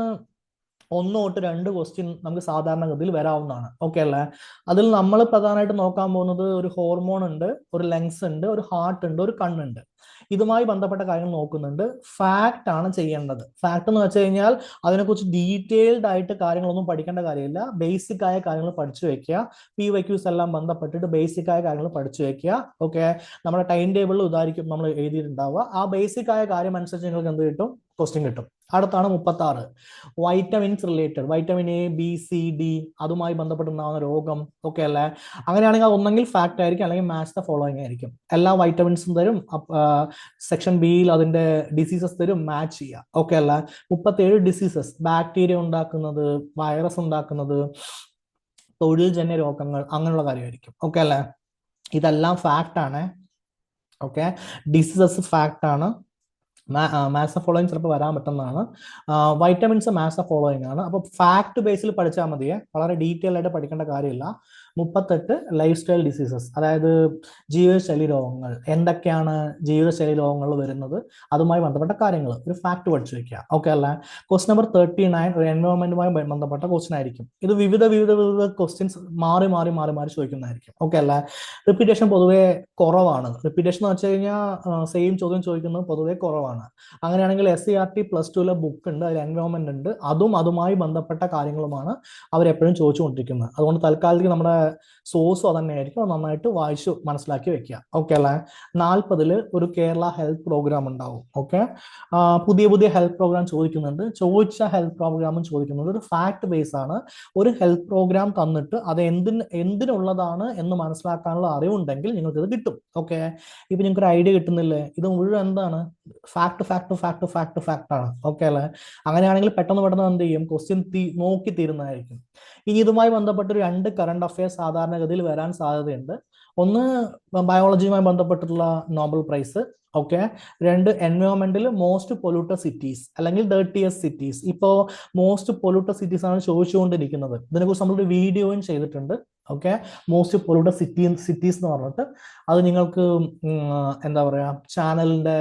A: 1 തൊട്ട് 2 ക്വസ്റ്റ്യൻ നമുക്ക് സാധാരണഗതിയിൽ വരാവുന്നതാണ്. ഓക്കെ അല്ലേ? അതിൽ നമ്മൾ പ്രധാനമായിട്ട് നോക്കാൻ പോകുന്നത് ഒരു ഹോർമോൺ ഉണ്ട്, ഒരു ലങ്സ് ഉണ്ട്, ഒരു ഹാർട്ട് ഉണ്ട്, ഒരു കണ്ണുണ്ട്. ഇതുമായി ബന്ധപ്പെട്ട കാര്യങ്ങൾ നോക്കുന്നുണ്ട്. ഫാക്ട് ആണ് ചെയ്യേണ്ടത്. ഫാക്ട് എന്ന് വെച്ച് കഴിഞ്ഞാൽ അതിനെക്കുറിച്ച് ഡീറ്റെയിൽഡ് ആയിട്ട് കാര്യങ്ങളൊന്നും പഠിക്കേണ്ട കാര്യമില്ല. ബേസിക് ആയ കാര്യങ്ങൾ പഠിച്ചു വെക്കുക. PYQs എല്ലാം ബന്ധപ്പെട്ടിട്ട് ബേസിക് ആയ കാര്യങ്ങൾ പഠിച്ചു വെക്കുക. ഓക്കെ, നമ്മുടെ ടൈം ടേബിളിൽ ഇതായിരിക്കും നമ്മൾ എഴുതിയിട്ടുണ്ടാവുക. ആ ബേസിക് ആയ കാര്യം അനുസരിച്ച് നിങ്ങൾക്ക് എന്ത് കിട്ടും? ക്വസ്റ്റ്യൻ കിട്ടും. അടുത്താണ് 36, vitamins related. Vitamin A, B, C, D അതുമായി ബന്ധപ്പെട്ടുണ്ടാകുന്ന രോഗം. ഓക്കെ അല്ലേ? അങ്ങനെയാണെങ്കിൽ അത് ഒന്നെങ്കിൽ ഫാക്ട് ആയിരിക്കും, അല്ലെങ്കിൽ മാച്ച് ദ ഫോളോയിങ് ആയിരിക്കും. എല്ലാ വൈറ്റമിൻസും തരും. സെക്ഷൻ ബിയിൽ അതിന്റെ ഡിസീസസ് തരും, മാച്ച് ചെയ്യുക. ഓക്കെ അല്ലേ? 37 ഡിസീസസ്, ബാക്ടീരിയ ഉണ്ടാക്കുന്നത്, വൈറസ് ഉണ്ടാക്കുന്നത്, തൊഴിൽജന്യ രോഗങ്ങൾ, അങ്ങനെയുള്ള കാര്യമായിരിക്കും. ഓക്കെ അല്ലേ? ഇതെല്ലാം ഫാക്ട് ആണ്. ഓക്കെ, ഡിസീസസ് ഫാക്ട് ആണ്. മാത്സ് ഫോളോയിങ് ചിലപ്പോൾ വരാൻ പറ്റുന്നതാണ്. വൈറ്റമിൻസ് മാത്സ് ഫോളോയിങ് ആണ്. അപ്പോൾ ഫാക്ട് ബേസിൽ പഠിച്ചാൽ മതിയെ, വളരെ ഡീറ്റെയിൽ ആയിട്ട് പഠിക്കേണ്ട കാര്യമില്ല. 38 ലൈഫ് സ്റ്റൈൽ ഡിസീസസ്, അതായത് ജീവിതശൈലി രോഗങ്ങൾ. എന്തൊക്കെയാണ് ജീവിതശൈലി രോഗങ്ങൾ വരുന്നത്, അതുമായി ബന്ധപ്പെട്ട കാര്യങ്ങൾ ഒരു ഫാക്ട് പഠിച്ചു വെക്കുക. ഓക്കെ അല്ലേ? ക്വസ്റ്റ്യൻ നമ്പർ 39 ഒരു എൻവയോൺമെന്റുമായി ബന്ധപ്പെട്ട ക്വസ്റ്റ്യൻ ആയിരിക്കും. ഇത് വിവിധ ക്വസ്റ്റ്യൻസ് മാറി മാറി മാറി മാറി ചോദിക്കുന്നതായിരിക്കും. ഓക്കെ അല്ലേ? റിപ്പീറ്റേഷൻ പൊതുവെ കുറവാണ്. റിപ്പീറ്റേഷൻ എന്ന് വെച്ച് കഴിഞ്ഞാൽ സെയിം ചോദ്യം ചോദിക്കുന്നത് പൊതുവെ കുറവാണ്. അങ്ങനെയാണെങ്കിൽ SCERT +2 ബുക്ക് ഉണ്ട്, അതിൽ എൻവയോൺമെന്റ് ഉണ്ട്. അതുമായി ബന്ധപ്പെട്ട കാര്യങ്ങളുമാണ് അവരെപ്പോഴും ചോദിച്ചുകൊണ്ടിരിക്കുന്നത്. അതുകൊണ്ട് തൽക്കാലത്തേക്ക് നമ്മുടെ സോഴ്സും അത് തന്നെയായിരിക്കും. അത് നന്നായിട്ട് വായിച്ചു മനസ്സിലാക്കി വെക്കുക. ഓക്കെ അല്ലേ? 40 ഒരു കേരള ഹെൽത്ത് പ്രോഗ്രാം ഉണ്ടാവും. ഓക്കെ, പുതിയ പുതിയ ഹെൽത്ത് പ്രോഗ്രാം ചോദിക്കുന്നുണ്ട്. ചോദിച്ച ഹെൽത്ത് പ്രോഗ്രാമും ചോദിക്കുന്നത് ഒരു ഫാക്ട് ബേസ് ആണ്. ഒരു ഹെൽത്ത് പ്രോഗ്രാം തന്നിട്ട് അത് എന്തിനുള്ളതാണ് എന്ന് മനസ്സിലാക്കാനുള്ള അറിവുണ്ടെങ്കിൽ നിങ്ങൾക്ക് ഇത് കിട്ടും. ഓക്കെ, ഇപ്പൊ നിങ്ങൾക്ക് ഒരു ഐഡിയ കിട്ടുന്നില്ലേ? ഇത് മുഴുവൻ എന്താണ്? Fact fact fact fact fact ആണ്. ഓക്കെ അല്ലേ? അങ്ങനെയാണെങ്കിൽ പെട്ടെന്ന് എന്ത് ചെയ്യും? ക്വസ്റ്റ്യൻ നോക്കി തീരുന്നതായിരിക്കും. ഇനി ഇതുമായി ബന്ധപ്പെട്ട് 2 കറണ്ട് അഫയേഴ്സ് സാധാരണഗതിയിൽ വരാൻ സാധ്യതയുണ്ട്. ഒന്ന് ബയോളജിയുമായി ബന്ധപ്പെട്ടിട്ടുള്ള നോബൽ പ്രൈസ്. ഓക്കെ, 2 എൻവയോൺമെന്റിൽ മോസ്റ്റ് പൊല്യൂട്ടഡ് സിറ്റീസ് അല്ലെങ്കിൽ ഡേർട്ടിയസ്റ്റ് സിറ്റീസ്. ഇപ്പോ മോസ്റ്റ് പൊല്യൂട്ടഡ് സിറ്റീസ് ആണ് ചോദിച്ചുകൊണ്ടിരിക്കുന്നത്. ഇതിനെക്കുറിച്ച് നമ്മളൊരു വീഡിയോയും ചെയ്തിട്ടുണ്ട്. ഓക്കെ, മോസ്റ്റ് പൊല്യൂട്ടഡ് സിറ്റീസ് എന്ന് പറഞ്ഞിട്ട് അത് നിങ്ങൾക്ക് എന്താ പറയാ ചാനലിന്റെ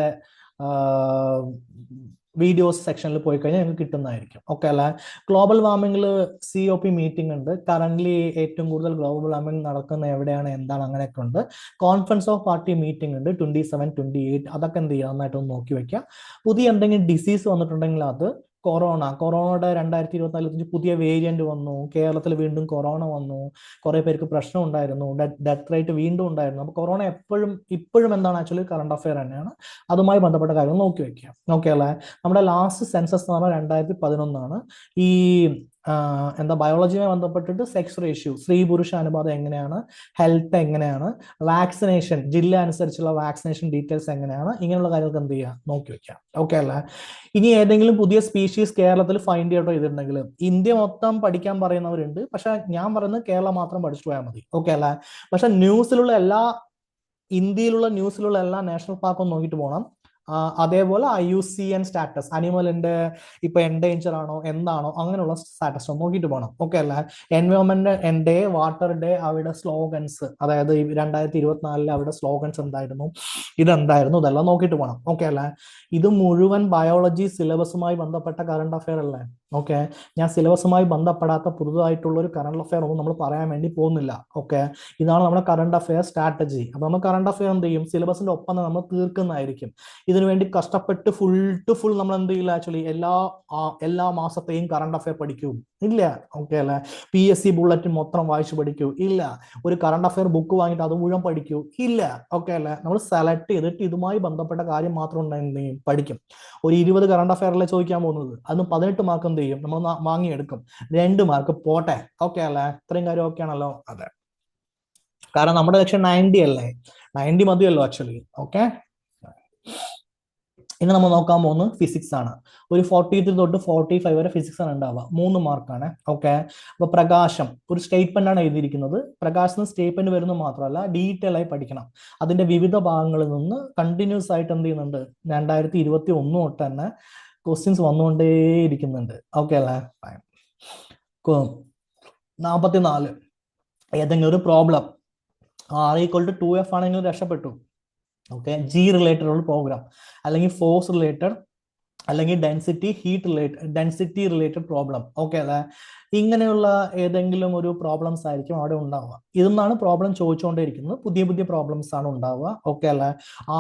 A: വീഡിയോസ് സെക്ഷനിൽ പോയി കഴിഞ്ഞാൽ നിങ്ങൾക്ക് കിട്ടുന്നതായിരിക്കും. ഓക്കെ അല്ലേ? ഗ്ലോബൽ വാർമിംഗിൽ COP മീറ്റിംഗ് ഉണ്ട്. കറന്റ് ഏറ്റവും കൂടുതൽ ഗ്ലോബൽ വാർമിംഗ് നടക്കുന്ന എവിടെയാണ്, എന്താണ്, അങ്ങനെയൊക്കെ ഉണ്ട്. കോൺഫറൻസ് ഓഫ് പാർട്ടി മീറ്റിംഗ് ഉണ്ട് 27, 28. അതൊക്കെ എന്ത് ചെയ്യുക? നന്നായിട്ടൊന്ന് നോക്കി വെക്കുക. പുതിയ എന്തെങ്കിലും ഡിസീസ് വന്നിട്ടുണ്ടെങ്കിൽ അത് കൊറോണയുടെ 2024 പുതിയ വേരിയന്റ് വന്നു. കേരളത്തിൽ വീണ്ടും കൊറോണ വന്നു. കുറെ പേർക്ക് പ്രശ്നം ഉണ്ടായിരുന്നു. ഡെത്ത് റേറ്റ് വീണ്ടും ഉണ്ടായിരുന്നു. അപ്പോൾ കൊറോണ ഇപ്പോഴും എന്താണ് ആക്ച്വലി കറണ്ട് അഫയർ തന്നെയാണ്. അതുമായി ബന്ധപ്പെട്ട കാര്യങ്ങൾ നോക്കി വെക്കുക. ഓക്കെ അല്ലേ? നമ്മുടെ ലാസ്റ്റ് സെൻസസ് എന്ന് പറഞ്ഞാൽ 2011 ഈ ബയോളജിയുമായി ബന്ധപ്പെട്ടിട്ട് സെക്സ് റേഷ്യോ, സ്ത്രീ പുരുഷ അനുപാതം എങ്ങനെയാണ്, ഹെൽത്ത് എങ്ങനെയാണ്, വാക്സിനേഷൻ ജില്ല അനുസരിച്ചുള്ള വാക്സിനേഷൻ ഡീറ്റെയിൽസ് എങ്ങനെയാണ്, ഇങ്ങനെയുള്ള കാര്യങ്ങൾക്ക് എന്ത് ചെയ്യുക? നോക്കി വെക്കുക. ഓക്കെ അല്ലേ? ഇനി ഏതെങ്കിലും പുതിയ സ്പീഷീസ് കേരളത്തിൽ ഫൈൻഡ് ഔട്ട് ചെയ്തിട്ടുണ്ടെങ്കിൽ ഇന്ത്യ മൊത്തം പഠിക്കാൻ പറയുന്നവരുണ്ട്. പക്ഷെ ഞാൻ പറയുന്നത് കേരളം മാത്രം പഠിച്ചു പോയാൽ മതി. ഓക്കെ അല്ലേ? പക്ഷെ ഇന്ത്യയിലുള്ള ന്യൂസിലുള്ള എല്ലാ നാഷണൽ പാർക്കും നോക്കിയിട്ട് പോകണം. അതേപോലെ IUCN സ്റ്റാറ്റസ്, അനിമലിന്റെ ഇപ്പൊ എൻഡേഞ്ചർ ആണോ എന്താണോ അങ്ങനെയുള്ള സ്റ്റാറ്റസ് നോക്കിയിട്ട് പോകണം. ഓക്കെ അല്ലേ? എൻവയോൺമെന്റ് ഡേ, വാട്ടർ ഡേ, അവരുടെ സ്ലോഗൻസ്, അതായത് 2024 അവരുടെ സ്ലോഗൻസ് എന്തായിരുന്നു, ഇതെന്തായിരുന്നു, ഇതെല്ലാം നോക്കിയിട്ട് പോകണം. ഓക്കെ അല്ലേ? ഇത് മുഴുവൻ ബയോളജി സിലബസുമായി ബന്ധപ്പെട്ട കറണ്ട് അഫയർ അല്ലേ? ഓക്കെ, ഞാൻ സിലബസുമായി ബന്ധപ്പെടാത്ത പുതുതായിട്ടുള്ള ഒരു കറണ്ട് അഫയർ ഒന്നും നമ്മൾ പറയാൻ വേണ്ടി പോകുന്നില്ല. ഓക്കെ, ഇതാണ് നമ്മുടെ കറണ്ട് അഫയർ സ്ട്രാറ്റജി. അപ്പൊ നമ്മൾ കറണ്ട് അഫയർ എന്ത് ചെയ്യും? സിലബസിന്റെ ഒപ്പം നമ്മൾ തീർക്കുന്നതായിരിക്കും. ഇതിനു വേണ്ടി കഷ്ടപ്പെട്ട് ഫുൾ ടു ഫുൾ നമ്മൾ എന്ത് ചെയ്യില്ല ആക്ച്വലി എല്ലാ മാസത്തെയും കറണ്ട് അഫയർ പഠിക്കൂ ഇല്ല. ഓക്കെ അല്ലെ? PSC ബുള്ളറ്റിൻ മൊത്തം വായിച്ചു പഠിക്കൂ ഇല്ല. ഒരു കറണ്ട് അഫയർ ബുക്ക് വാങ്ങിയിട്ട് അത് മുഴുവൻ പഠിക്കൂ ഇല്ല. ഓക്കെ അല്ലെ? നമ്മൾ സെലക്ട് ചെയ്തിട്ട് ഇതുമായി ബന്ധപ്പെട്ട കാര്യം മാത്രം പഠിക്കും. ഒരു 20 കറണ്ട് അഫയറിലെ ചോദിക്കാൻ പോകുന്നത്, അതിന് 18 മാർക്ക് എന്ത് ചെയ്യും നമ്മൾ വാങ്ങിയെടുക്കും. 2 മാർക്ക് പോട്ടെ. ഓക്കെ അല്ലെ? ഇത്രയും കാര്യം ഓക്കെ ആണല്ലോ? അതെ, കാരണം നമ്മുടെ ലക്ഷ്യം 90 അല്ലേ? 90 മതിയല്ലോ ആക്ച്വലി. ഓക്കെ, ഇനി നമ്മൾ നോക്കാൻ പോകുന്നത് ഫിസിക്സ് ആണ്. ഒരു 43 തൊട്ട് 45 വരെ ഫിസിക്സ് ആണ് ഉണ്ടാവുക. 3 മാർക്കാണ്. ഓക്കെ, അപ്പൊ പ്രകാശം ഒരു സ്റ്റേറ്റ്മെന്റ് ആണ് എഴുതിയിരിക്കുന്നത്. പ്രകാശം സ്റ്റേറ്റ്മെന്റ് വരുന്നത് മാത്രമല്ല, ഡീറ്റെയിൽ ആയി പഠിക്കണം. അതിന്റെ വിവിധ ഭാഗങ്ങളിൽ നിന്ന് കണ്ടിന്യൂസ് ആയിട്ട് എന്ത് ചെയ്യുന്നുണ്ട്, 2021 തൊട്ട് തന്നെ ക്വസ്റ്റ്യൻസ് വന്നുകൊണ്ടേയിരിക്കുന്നുണ്ട്. ഓക്കെ അല്ലേ? 44 ഏതെങ്കിലും ഒരു പ്രോബ്ലം R=2F ആണെങ്കിൽ രക്ഷപ്പെട്ടു. ഓക്കെ, G റിലേറ്റഡ് ഉള്ള പ്രോഗ്രാം, അല്ലെങ്കിൽ ഫോഴ്സ് റിലേറ്റഡ്, അല്ലെങ്കിൽ ഡെൻസിറ്റി റിലേറ്റഡ് പ്രോബ്ലം. ഓക്കെ അല്ലെ? ഇങ്ങനെയുള്ള ഏതെങ്കിലും ഒരു പ്രോബ്ലംസ് ആയിരിക്കും അവിടെ ഉണ്ടാവുക. ഇതെന്നാണ് പ്രോബ്ലം ചോദിച്ചുകൊണ്ടേയിരിക്കുന്നത്. പുതിയ പുതിയ പ്രോബ്ലംസ് ആണ് ഉണ്ടാവുക. ഓക്കെ അല്ലെ?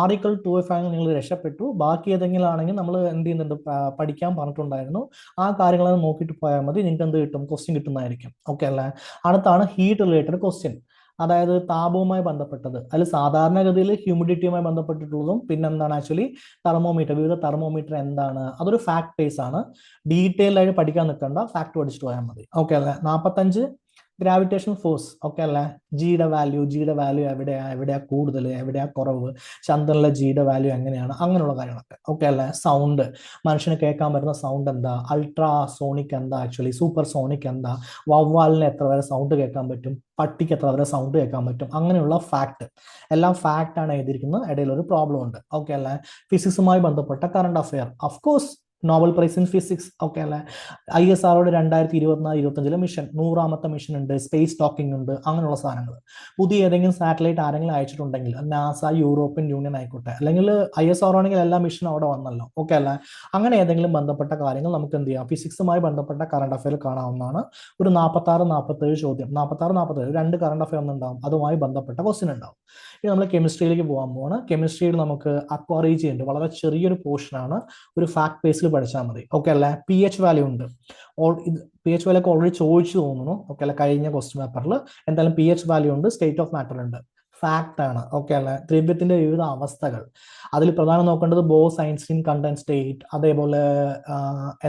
A: R=2F ആണെങ്കിൽ നിങ്ങൾ രക്ഷപ്പെട്ടു. ബാക്കി ഏതെങ്കിലും ആണെങ്കിൽ നമ്മൾ എന്ത് ചെയ്യുന്നുണ്ട്, പഠിക്കാൻ പറഞ്ഞിട്ടുണ്ടായിരുന്നു. ആ കാര്യങ്ങൾ നോക്കിയിട്ട് പോയാൽ മതി. നിങ്ങൾക്ക് എന്ത് കിട്ടും, ക്വസ്റ്റ്യൻ കിട്ടുന്നതായിരിക്കും. ഓക്കെ അല്ലെ? അടുത്താണ് ഹീറ്റ് റിലേറ്റഡ് ക്വസ്റ്റ്യൻ, അതായത് താപവുമായി ബന്ധപ്പെട്ടത്. അതിൽ സാധാരണഗതിയിൽ ഹ്യൂമിഡിറ്റിയുമായി ബന്ധപ്പെട്ടിട്ടുള്ളതും പിന്നെ എന്താണ് ആക്ച്വലി തെർമോമീറ്റർ, വിവിധ തെർമോമീറ്റർ എന്താണ്, അതൊരു ഫാക്ട് ബേസ് ആണ്. ഡീറ്റെയിൽ ആയിട്ട് പഠിക്കാൻ നിൽക്കേണ്ട, ഫാക്ട് പഠിച്ചിട്ട് പോയാൽ മതി. ഓക്കെ അല്ലെ? 45 ഗ്രാവിറ്റേഷൻ ഫോഴ്സ്. ഓക്കെ അല്ലെ? ജിയുടെ വാല്യൂ എവിടെയാ കൂടുതൽ, എവിടെയാ കുറവ്, ചന്ദ്രനിലെ ജിയുടെ വാല്യൂ എങ്ങനെയാണ്, അങ്ങനെയുള്ള കാര്യങ്ങളൊക്കെ. ഓക്കെ അല്ലെ? സൗണ്ട്, മനുഷ്യന് കേൾക്കാൻ പറ്റുന്ന സൗണ്ട് എന്താ, അൾട്രാ സോണിക് എന്താ, ആക്ച്വലി സൂപ്പർ സോണിക് എന്താ, വവ്വാലിന് എത്ര വരെ സൗണ്ട് കേൾക്കാൻ പറ്റും, പട്ടിക്ക് എത്ര വരെ സൗണ്ട് കേൾക്കാൻ പറ്റും, അങ്ങനെയുള്ള ഫാക്ട് എല്ലാം ഫാക്ട് ആണ് എഴുതിയിരിക്കുന്നത്. ഇടയിൽ ഒരു പ്രോബ്ലം ഉണ്ട്. ഓക്കെ അല്ലെ? ഫിസിക്സുമായി ബന്ധപ്പെട്ട current affair, of course Nobel prize in physics. Okay അല്ലെ? ISRO 2024-25 മിഷൻ, 100ാമത്തെ മിഷൻ ഉണ്ട്, സ്പേസ് ടോക്കിംഗ് ഉണ്ട്, അങ്ങനെയുള്ള സാധനങ്ങൾ. പുതിയ ഏതെങ്കിലും സാറ്റലൈറ്റ് ആരെങ്കിലും അയച്ചിട്ടുണ്ടെങ്കിൽ, നാസ, യൂറോപ്യൻ യൂണിയൻ ആയിക്കോട്ടെ, അല്ലെങ്കിൽ ISRO ആണെങ്കിൽ എല്ലാ മിഷനും അവിടെ വന്നല്ലോ. ഓക്കെ അല്ലെ? അങ്ങനെ ഏതെങ്കിലും ബന്ധപ്പെട്ട കാര്യങ്ങൾ നമുക്ക് എന്ത് ചെയ്യാം, ഫിസിക്സുമായി ബന്ധപ്പെട്ട കറണ്ട് അഫയർ കാണാവുന്നതാണ്. ഒരു 46-47 ചോദ്യം, 46-47 2 കറണ്ട് അഫയർ ഒന്നുണ്ടാവും, അതുമായി ബന്ധപ്പെട്ട ക്വസ്റ്റ്യൻ ഉണ്ടാവും. ഇനി നമ്മൾ കെമിസ്ട്രിയിലേക്ക് പോകാൻ പോവാണ്. കെമിസ്ട്രിയിൽ നമുക്ക് അക്വാ റീജിയൻ ഉണ്ട്, വളരെ ചെറിയൊരു പോർഷൻ ആണ്, ഒരു ഫാക്ട് ബേസിൽ പഠിച്ചാൽ മതി. ഓക്കെ അല്ലെ? pH വാല്യൂ ഉണ്ട്. pH വാല്യൂ ഒക്കെ ഓൾറെഡി ചോദിച്ചു തോന്നുന്നു. ഓക്കെ അല്ലെ? കഴിഞ്ഞ ക്വസ്റ്റ്യൻ പേപ്പറിൽ എന്തായാലും pH വാല്യൂ ഉണ്ട്, സ്റ്റേറ്റ് ഓഫ് മാറ്റർ ഉണ്ട്, ഫാക്ട് ആണ്. ഓക്കെ അല്ലെ? ദ്രവ്യത്തിന്റെ വിവിധ അവസ്ഥകൾ, അതിൽ പ്രധാനം നോക്കേണ്ടത് ബോസ് ഐൻസ്റ്റീൻ കണ്ടന്റ് സ്റ്റേറ്റ്, അതേപോലെ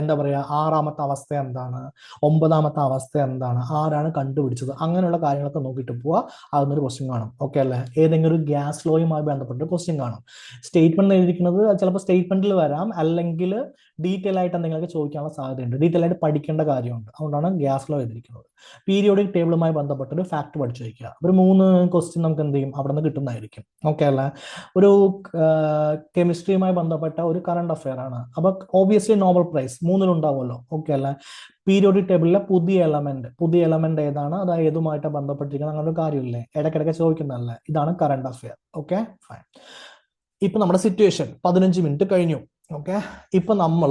A: എന്താ പറയുക, 6ാമത്തെ അവസ്ഥ എന്താണ്, 9ാമത്തെ അവസ്ഥ എന്താണ്, ആരാണ് കണ്ടുപിടിച്ചത്, അങ്ങനെയുള്ള കാര്യങ്ങളൊക്കെ നോക്കിയിട്ട് പോവുക. അതൊന്നൊരു ക്വസ്റ്റ്യൻ കാണും. ഓക്കെ അല്ലെ? ഏതെങ്കിലും ഒരു ഗ്യാസ് ലോയുമായി ബന്ധപ്പെട്ട ക്വസ്റ്റ്യൻ കാണും. സ്റ്റേറ്റ്മെന്റ് എഴുതിക്കുന്നത് ചിലപ്പോൾ സ്റ്റേറ്റ്മെന്റിൽ വരാം, അല്ലെങ്കിൽ ഡീറ്റെയിൽ ആയിട്ട് എന്തെങ്കിലുമൊക്കെ ചോദിക്കാനുള്ള സാധ്യതയുണ്ട്. ഡീറ്റെയിൽ ആയിട്ട് പഠിക്കേണ്ട കാര്യമുണ്ട്. അതുകൊണ്ടാണ് ഗ്യാസ് ലോ എഴുതിയിരിക്കുന്നത്. പീരിയോഡിക് ടേബിളുമായി ബന്ധപ്പെട്ട ഒരു ഫാക്ട് പഠിച്ചു വയ്ക്കുക. ഒരു 3 ക്വസ്റ്റ്യൻ നമുക്ക് എന്ത് ചെയ്യും, അവിടെ നിന്ന് കിട്ടുന്നതായിരിക്കും. ഓക്കെ അല്ലേ? ഒരു കെമിസ്ട്രിയുമായി ബന്ധപ്പെട്ട ഒരു കറണ്ട് അഫയർ ആണ്. അപ്പൊ ഓബിയസ്ലി നോബൽ പ്രൈസ് 3 ഉണ്ടാവുമല്ലോ. ഓക്കെ അല്ലേ? പീരിയോഡിക് ടേബിളിലെ പുതിയ എലമെന്റ് ഏതാണ്, അത് ഏതുമായിട്ട് ബന്ധപ്പെട്ടിരിക്കുന്നത്, അങ്ങനെ ഒരു കാര്യമില്ലേ, ഇടയ്ക്കിടയ്ക്ക് ചോദിക്കുന്നതല്ലേ. ഇതാണ് കറണ്ട് അഫയർ. Okay, fine. ഇപ്പൊ നമ്മുടെ സിറ്റുവേഷൻ 15 മിനിറ്റ് കഴിഞ്ഞു. ഓക്കെ, ഇപ്പൊ നമ്മൾ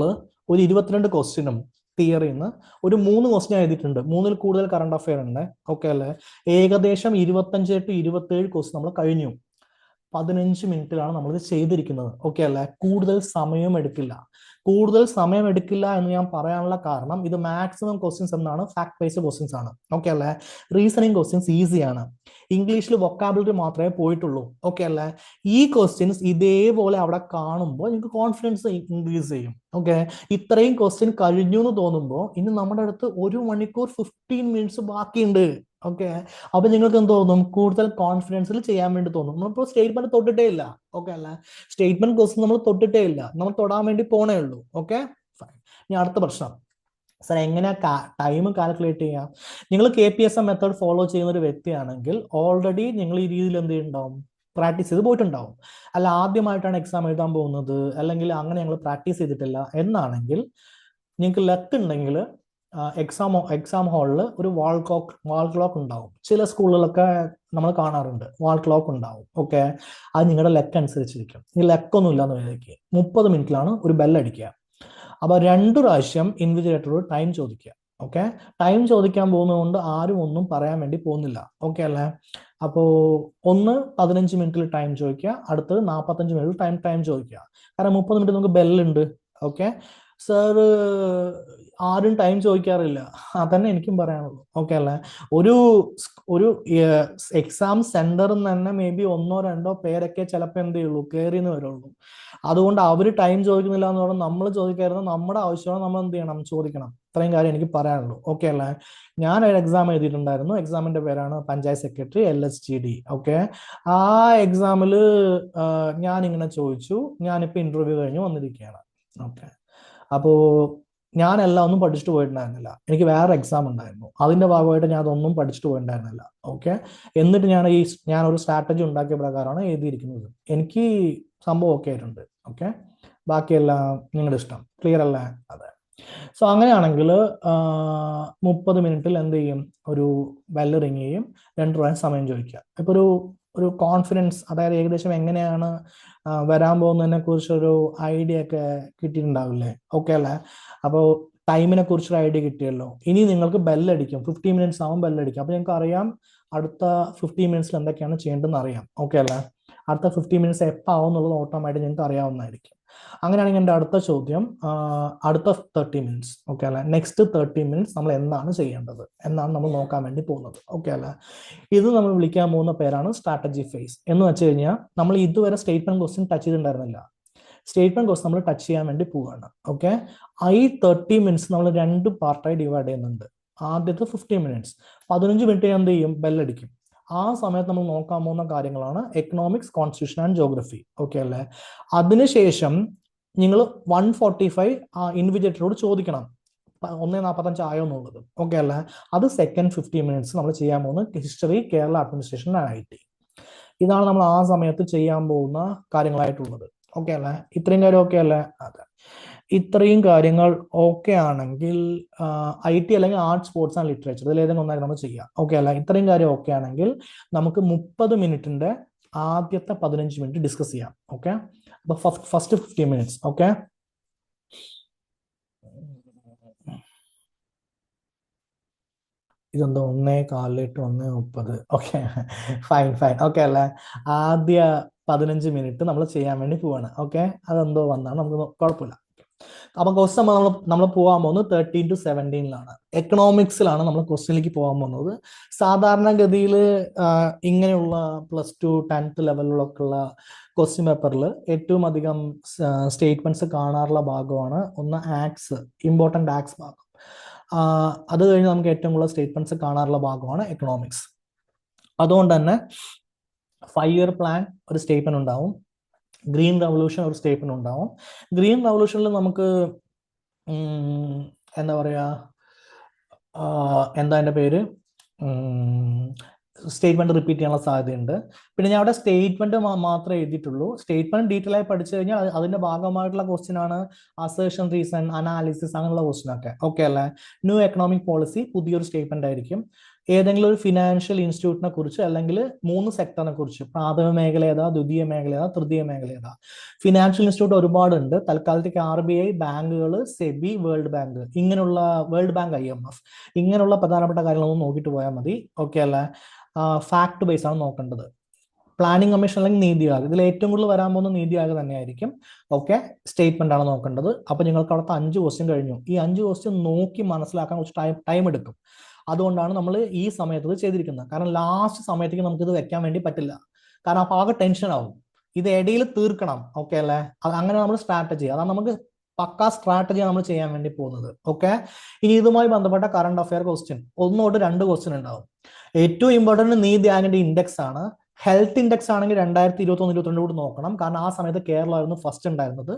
A: ഒരു 22 ക്വസ്റ്റ്യനും തിയറിന്ന് ഒരു 3 ക്വസ്റ്റ്യൻ എഴുതിയിട്ടുണ്ട്. 3ൽ കൂടുതൽ കറണ്ട് അഫയർ ഉണ്ട്. ഓക്കെ അല്ലേ? ഏകദേശം 25 to 27 ക്വസ്റ്റ്യൻ നമ്മൾ കഴിഞ്ഞു. 15 മിനിറ്റിലാണ് നമ്മളിത് ചെയ്തിരിക്കുന്നത്. ഓക്കെ അല്ലേ? കൂടുതൽ സമയം എടുക്കില്ല എന്ന് ഞാൻ പറയാനുള്ള കാരണം, ഇത് മാക്സിമം ക്വസ്റ്റ്യൻസ് എന്നാണ്, ഫാക്ട് ബേസ്ഡ് ക്വസ്റ്റ്യൻസ് ആണ്. ഓക്കെ അല്ലേ? റീസണിങ് ക്വസ്റ്റ്യൻസ് ഈസിയാണ്. ഇംഗ്ലീഷിൽ വൊക്കാബുലറി മാത്രമേ പോയിട്ടുള്ളൂ. ഓക്കെ അല്ലേ? ഈ ക്വസ്റ്റ്യൻസ് ഇതേപോലെ അവിടെ കാണുമ്പോൾ നിങ്ങൾക്ക് കോൺഫിഡൻസ് ഇൻക്രീസ് ചെയ്യും. ഓക്കെ, ഇത്രയും ക്വസ്റ്റ്യൻ കഴിഞ്ഞു എന്ന് തോന്നുമ്പോൾ ഇനി നമ്മുടെ അടുത്ത് 1 മണിക്കൂർ 15 മിനിറ്റ്സ് ബാക്കിയുണ്ട്. ഓക്കെ, അപ്പൊ നിങ്ങൾക്ക് എന്ത് തോന്നും, കൂടുതൽ കോൺഫിഡൻസിൽ ചെയ്യാൻ വേണ്ടി തോന്നും. നമ്മളിപ്പോൾ സ്റ്റേറ്റ്മെന്റ് തൊട്ടിട്ടേ ഇല്ല. ഓക്കെ അല്ല, സ്റ്റേറ്റ്മെന്റ് ക്വസ്റ്റ്യൻ നമ്മൾ തൊട്ടിട്ടേ ഇല്ല, നമ്മൾ തൊടാൻ വേണ്ടി പോണേ ഉള്ളൂ. Okay, fine. ഇനി അടുത്ത പ്രശ്നം, സാർ എങ്ങനെയാ ടൈം കാൽക്കുലേറ്റ് ചെയ്യാം? നിങ്ങൾ KPSM മെത്തേഡ് ഫോളോ ചെയ്യുന്ന ഒരു വ്യക്തിയാണെങ്കിൽ ഓൾറെഡി നിങ്ങൾ ഈ രീതിയിൽ എന്ത് ചെയ്യുന്നുണ്ടാവും, പ്രാക്ടീസ് ചെയ്ത് പോയിട്ടുണ്ടാവും. അല്ല ആദ്യമായിട്ടാണ് എക്സാം എഴുതാൻ പോകുന്നത്, അല്ലെങ്കിൽ അങ്ങനെ ഞങ്ങൾ പ്രാക്ടീസ് ചെയ്തിട്ടില്ല എന്നാണെങ്കിൽ, നിങ്ങൾക്ക് ലക്ക് ഉണ്ടെങ്കിൽ എക്സാം ഹാളിൽ ഒരു വാൾ ക്ലോക്ക് ഉണ്ടാവും. ചില സ്കൂളുകളൊക്കെ നമ്മൾ കാണാറുണ്ട്, വാൾ ക്ലോക്ക് ഉണ്ടാവും. ഓക്കെ, അത് നിങ്ങളുടെ ലക്ക് അനുസരിച്ചിരിക്കും. ഈ ലക്കൊന്നും ഇല്ലാന്ന് വിചാരിക്കുക. 30 മിനിറ്റിലാണ് ഒരു ബെല്ലടിക്കുക. അപ്പൊ 2 പ്രാവശ്യം ഇൻവിജിലേറ്ററോട് ടൈം ചോദിക്കുക. ഓക്കെ, ടൈം ചോദിക്കാൻ പോകുന്നതുകൊണ്ട് ആരും ഒന്നും പറയാൻ വേണ്ടി പോകുന്നില്ല. ഓക്കെ അല്ലേ? അപ്പോൾ ഒന്ന് 15 മിനിറ്റിൽ ടൈം ചോദിക്കുക, അടുത്തത് 45 മിനിറ്റിൽ ടൈം ചോദിക്കുക. കാരണം 30 മിനിറ്റ് നമുക്ക് ബെല്ലുണ്ട്. ഓക്കെ സാർ, ആരും ടൈം ചോദിക്കാറില്ല. അതന്നെ എനിക്കും പറയാനുള്ളൂ. ഓക്കെ അല്ലേ? ഒരു ഒരു എക്സാം സെന്ററിൽ നിന്ന് തന്നെ മേ ബി 1-2 പേരൊക്കെ ചിലപ്പോൾ എന്ത് ചെയ്യുള്ളൂ, കയറിയെന്ന് വരുള്ളൂ. അതുകൊണ്ട് അവർ ടൈം ചോദിക്കുന്നില്ല എന്ന് പറഞ്ഞാൽ നമ്മൾ ചോദിക്കായിരുന്നു, നമ്മുടെ ആവശ്യമാണ്, നമ്മൾ എന്ത് ചെയ്യണം, ചോദിക്കണം. ഇത്രയും കാര്യം എനിക്ക് പറയാനുള്ളൂ. ഓക്കെ അല്ലേ? ഞാൻ ഒരു എക്സാം എഴുതിയിട്ടുണ്ടായിരുന്നു. എക്സാമിന്റെ പേരാണ് പഞ്ചായത്ത് സെക്രട്ടറി LSGD. ഓക്കെ, ആ എക്സാമിൽ ഞാൻ ഇങ്ങനെ ചോദിച്ചു. ഞാനിപ്പോൾ ഇന്റർവ്യൂ കഴിഞ്ഞ് വന്നിരിക്കുകയാണ്. ഓക്കെ, അപ്പോ ഞാനെല്ലാം ഒന്നും പഠിച്ചിട്ട് പോയിട്ടുണ്ടായിരുന്നില്ല. എനിക്ക് വേറെ എക്സാം ഉണ്ടായിരുന്നു. അതിന്റെ ഭാഗമായിട്ട് ഞാൻ അതൊന്നും പഠിച്ചിട്ട് പോയിട്ടുണ്ടായിരുന്നില്ല. ഓക്കെ, എന്നിട്ട് ഞാൻ ഒരു സ്ട്രാറ്റജി ഉണ്ടാക്കിയ പ്രകാരമാണ് എഴുതിയിരിക്കുന്നത്. എനിക്ക് സംഭവം ഓക്കെ ആയിട്ടുണ്ട്. ഓക്കെ, ബാക്കിയെല്ലാം നിങ്ങളുടെ ഇഷ്ടം. ക്ലിയർ അല്ലേ? അതെ. സോ അങ്ങനെയാണെങ്കിൽ 30 മിനിറ്റിൽ എന്ത് ചെയ്യും, ഒരു ബെല്ല് റിങ് ചെയ്യും, 2 പ്രാവശ്യം സമയം ചോദിക്കുക. ഇപ്പൊ ഒരു കോൺഫിഡൻസ്, അതായത് ഏകദേശം എങ്ങനെയാണ് വരാൻ പോകുന്നതിനെ കുറിച്ചൊരു ഐഡിയ ഒക്കെ കിട്ടിയിട്ടുണ്ടാവില്ലേ? ഓക്കെ അല്ലേ? അപ്പോൾ ടൈമിനെ കുറിച്ചൊരു ഐഡിയ കിട്ടിയല്ലോ. ഇനി നിങ്ങൾക്ക് ബെല്ലടിക്കും, 15 മിനിറ്റ്സ് ആവും ബെല്ലടിക്കും. അപ്പോൾ നിങ്ങൾക്ക് അറിയാം അടുത്ത 15 മിനിറ്റ്സിൽ എന്തൊക്കെയാണ് ചെയ്യേണ്ടതെന്ന് അറിയാം. ഓക്കെ അല്ലേ? അടുത്ത 15 മിനിറ്റ്സ് എപ്പോൾ ആവും എന്നുള്ളത് ഓട്ടോമാറ്റിക് നിങ്ങൾക്ക് അറിയാവുന്നതായിരിക്കും. അങ്ങനെയാണെങ്കിൽ എൻ്റെ അടുത്ത ചോദ്യം, അടുത്ത 30 മിനിറ്റ്സ്, ഓക്കെ അല്ലേ? നെക്സ്റ്റ് 30 മിനിറ്റ്സ് നമ്മൾ എന്താണ് ചെയ്യേണ്ടത് എന്നാണ് നമ്മൾ നോക്കാൻ വേണ്ടി പോകുന്നത്. ഓക്കെ അല്ലേ? ഇത് നമ്മൾ വിളിക്കാൻ പോകുന്ന പേരാണ് സ്ട്രാറ്റജി ഫേസ്. എന്ന് വെച്ച് കഴിഞ്ഞാൽ നമ്മൾ ഇതുവരെ സ്റ്റേറ്റ്മെന്റ് ക്വസ്റ്റ്യൻ ടച്ച് ചെയ്തിട്ടുണ്ടായിരുന്നില്ല. സ്റ്റേറ്റ്മെന്റ് ക്വസ്റ്റ്യൻ നമ്മൾ ടച്ച് ചെയ്യാൻ വേണ്ടി പോവുകയാണ്. ഓക്കെ, ഈ 30 മിനിറ്റ്സ് നമ്മൾ 2 പാർട്ടായി ഡിവൈഡ് ചെയ്യുന്നുണ്ട്. ആദ്യത്തെ 15 മിനിറ്റ്സ് 15 മിനിറ്റ് എന്ത് ചെയ്യും, ബെല്ലടിക്കും. ആ സമയത്ത് നമ്മൾ നോക്കാൻ പോകുന്ന കാര്യങ്ങളാണ് economics, constitution and geography. Okay അല്ലേ? അതിനുശേഷം നിങ്ങൾ 145 ഇൻവിജിലേറ്ററോട് ചോദിക്കണം 1:45 ആയോ എന്നുള്ളത്. ഓക്കെ അല്ലേ? അത് സെക്കൻഡ് 15 മിനിറ്റ്സ് നമ്മൾ ചെയ്യാൻ പോകുന്നത് history, Kerala administration and IT. ഇതാണ് നമ്മൾ ആ സമയത്ത് ചെയ്യാൻ പോകുന്ന കാര്യങ്ങളായിട്ടുള്ളത്. ഓക്കെ അല്ലേ? ഇത്രയും കാര്യം ഓക്കെ അല്ലേ? അതെ. ഇത്രയും കാര്യങ്ങൾ ഓക്കെ ആണെങ്കിൽ IT അല്ലെങ്കിൽ ആർട്സ്, സ്പോർട്സ് ആൻഡ് ലിറ്ററേച്ചർ ഇതിലേതെങ്കിലും ഒന്നായി നമ്മൾ ചെയ്യാം. ഓക്കെ അല്ല? ഇത്രയും കാര്യം ഓക്കെ ആണെങ്കിൽ നമുക്ക് 30 മിനിറ്റിന്റെ ആദ്യത്തെ 15 മിനിറ്റ് ഡിസ്കസ് ചെയ്യാം. ഓക്കെ, അപ്പൊ ഫസ്റ്റ് 15 മിനിറ്റ്സ്. ഓക്കെ, ഇതെന്തോ 1:45 1:30. Okay, fine. ഓക്കെ അല്ലേ? ആദ്യ 15 മിനിറ്റ് നമ്മൾ ചെയ്യാൻ വേണ്ടി പോവാണ്. ഓക്കെ, അതെന്തോ വന്നാണ്, നമുക്ക് കുഴപ്പമില്ല. അപ്പൊ ക്വസ്റ്റ്യൻ നമ്മൾ പോകാൻ പോകുന്നത് 13 to 17 എക്കണോമിക്സിലാണ് നമ്മൾ ക്വസ്റ്റ്യനിലേക്ക് പോകാൻ പോകുന്നത്. സാധാരണഗതിയിൽ ഇങ്ങനെയുള്ള +2 10th ലെവലിലൊക്കെ ഉള്ള ക്വസ്റ്റ്യൻ പേപ്പറിൽ ഏറ്റവും അധികം സ്റ്റേറ്റ്മെന്റ്സ് കാണാറുള്ള ഭാഗമാണ് ഒന്ന് ആക്സ്, ഇമ്പോർട്ടൻ്റ് ആക്സ് ഭാഗം. അത് കഴിഞ്ഞ് നമുക്ക് ഏറ്റവും കൂടുതൽ സ്റ്റേറ്റ്മെന്റ്സ് കാണാറുള്ള ഭാഗമാണ് എക്കണോമിക്സ്. അതുകൊണ്ട് തന്നെ 5-year പ്ലാൻ ഒരു സ്റ്റേറ്റ്മെന്റ് ഉണ്ടാവും, ഗ്രീൻ റവല്യൂഷൻ ഒരു സ്റ്റേറ്റ്മെന്റ് ഉണ്ടാവും. ഗ്രീൻ റവല്യൂഷനിൽ നമുക്ക് എന്താ പറയാ, എന്താ എൻ്റെ പേര്, സ്റ്റേറ്റ്മെന്റ് റിപ്പീറ്റ് ചെയ്യാനുള്ള സാധ്യതയുണ്ട്. പിന്നെ ഞാൻ അവിടെ സ്റ്റേറ്റ്മെന്റ് മാത്രമേ എഴുതിയിട്ടുള്ളൂ. സ്റ്റേറ്റ്മെന്റ് ഡീറ്റെയിൽ ആയി പഠിച്ചു കഴിഞ്ഞാൽ അതിന്റെ ഭാഗമായിട്ടുള്ള ക്വസ്റ്റ്യൻ ആണ് അസേർഷൻ, റീസൺ, അനാലിസിസ്, അങ്ങനെയുള്ള ക്വസ്റ്റ്യൻ ഒക്കെ. ഓക്കെ അല്ലേ? ന്യൂ എക്കണോമിക് പോളിസി പുതിയൊരു സ്റ്റേറ്റ്മെന്റ് ആയിരിക്കും. ഏതെങ്കിലും ഒരു ഫിനാൻഷ്യൽ ഇൻസ്റ്റിറ്റ്യൂട്ടിനെ കുറിച്ച് അല്ലെങ്കിൽ 3 സെക്ടറിനെ കുറിച്ച്, പ്രാഥമിക മേഖല ഏതാ, ദ്വിതീയ മേഖല ഏതാ, തൃതീയ മേഖല ഏതാ. ഫിനാൻഷ്യൽ ഇൻസ്റ്റിറ്റ്യൂട്ട് ഒരുപാടുണ്ട്. തൽക്കാലത്തേക്ക് RBI, ബാങ്കുകൾ, സെബി, വേൾഡ് ബാങ്ക്, ഇങ്ങനെയുള്ള വേൾഡ് ബാങ്ക്, IMF, ഇങ്ങനെയുള്ള പ്രധാനപ്പെട്ട കാര്യങ്ങളൊന്നും നോക്കിയിട്ട് പോയാൽ മതി. ഓക്കെ അല്ലേ? ഫാക്ട് ബേസ് ആണ് നോക്കേണ്ടത്. പ്ലാനിംഗ് കമ്മീഷൻ അല്ലെങ്കിൽ നീതി ആയോഗ്, ഇതിൽ ഏറ്റവും കൂടുതൽ വരാൻ പോകുന്ന നീതി ആയോഗ് തന്നെയായിരിക്കും. ഓക്കെ, സ്റ്റേറ്റ്മെന്റ് ആണ് നോക്കേണ്ടത്. അപ്പൊ നിങ്ങൾക്ക് അവിടുത്തെ 5 ക്വസ്റ്റ്യൻ കഴിഞ്ഞു. ഈ 5 ക്വസ്റ്റ്യൻ നോക്കി മനസ്സിലാക്കാൻ കുറച്ച് ടൈം എടുക്കും. അതുകൊണ്ടാണ് നമ്മൾ ഈ സമയത്ത് ഇത് ചെയ്തിരിക്കുന്നത്. കാരണം ലാസ്റ്റ് സമയത്തേക്ക് നമുക്ക് ഇത് വെക്കാൻ വേണ്ടി പറ്റില്ല. കാരണം അപ്പൊ ആകെ ടെൻഷൻ ആവും. ഇത് ഇടയിൽ തീർക്കണം. ഓക്കെ അല്ലേ? അങ്ങനെ നമ്മൾ സ്ട്രാറ്റജി, അതാണ് നമുക്ക് പക്കാ സ്ട്രാറ്റജിയാണ് നമ്മൾ ചെയ്യാൻ വേണ്ടി പോകുന്നത്. ഓക്കെ, ഇനി ഇതുമായി ബന്ധപ്പെട്ട കറണ്ട് അഫയർ ക്വസ്റ്റ്യൻ 1 തൊട്ട് 2 ക്വസ്റ്റ്യൻ ഉണ്ടാവും. ഏറ്റവും ഇമ്പോർട്ടന്റ് നീതി ആയോഗിന്റെ ഇൻഡെക്സ് ആണ്. ഹെൽത്ത് ഇൻഡെക്സ് ആണെങ്കിൽ 2021-22 കൂടി നോക്കണം. കാരണം ആ സമയത്ത് കേരളമായിരുന്നു ഫസ്റ്റ് ഉണ്ടായിരുന്നത്.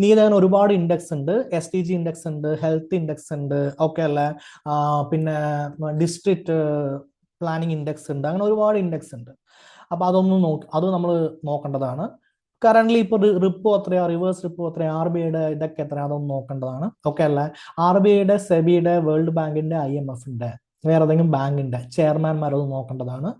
A: നീതി ആയോഗിന് ഒരുപാട് ഇൻഡെക്സ് ഉണ്ട്. SDG ഇൻഡെക്സ് ഉണ്ട്, ഹെൽത്ത് ഇൻഡെക്സ് ഉണ്ട്. ഓക്കെ അല്ലേ? പിന്നെ ഡിസ്ട്രിക്ട് പ്ലാനിങ് ഇൻഡെക്സ് ഉണ്ട്. അങ്ങനെ ഒരുപാട് ഇൻഡെക്സ് ഉണ്ട്. അപ്പൊ അത് നമ്മൾ നോക്കേണ്ടതാണ്. കറന്റ് ഇപ്പൊ റിപ്പോ എത്രയാ, റിവേഴ്സ് റിപ്പോ എത്രയാ, RBIയുടെ ഇതൊക്കെ എത്രയാ, അതൊന്നും നോക്കേണ്ടതാണ്. ഓക്കെ അല്ലേ? RBIയുടെ, സെബിയുടെ, വേൾഡ് ബാങ്കിന്റെ, IMFന്റെ, വേറെ ഏതെങ്കിലും ബാങ്കിന്റെ ചെയർമാൻമാരൊന്നും നോക്കേണ്ടതാണ്.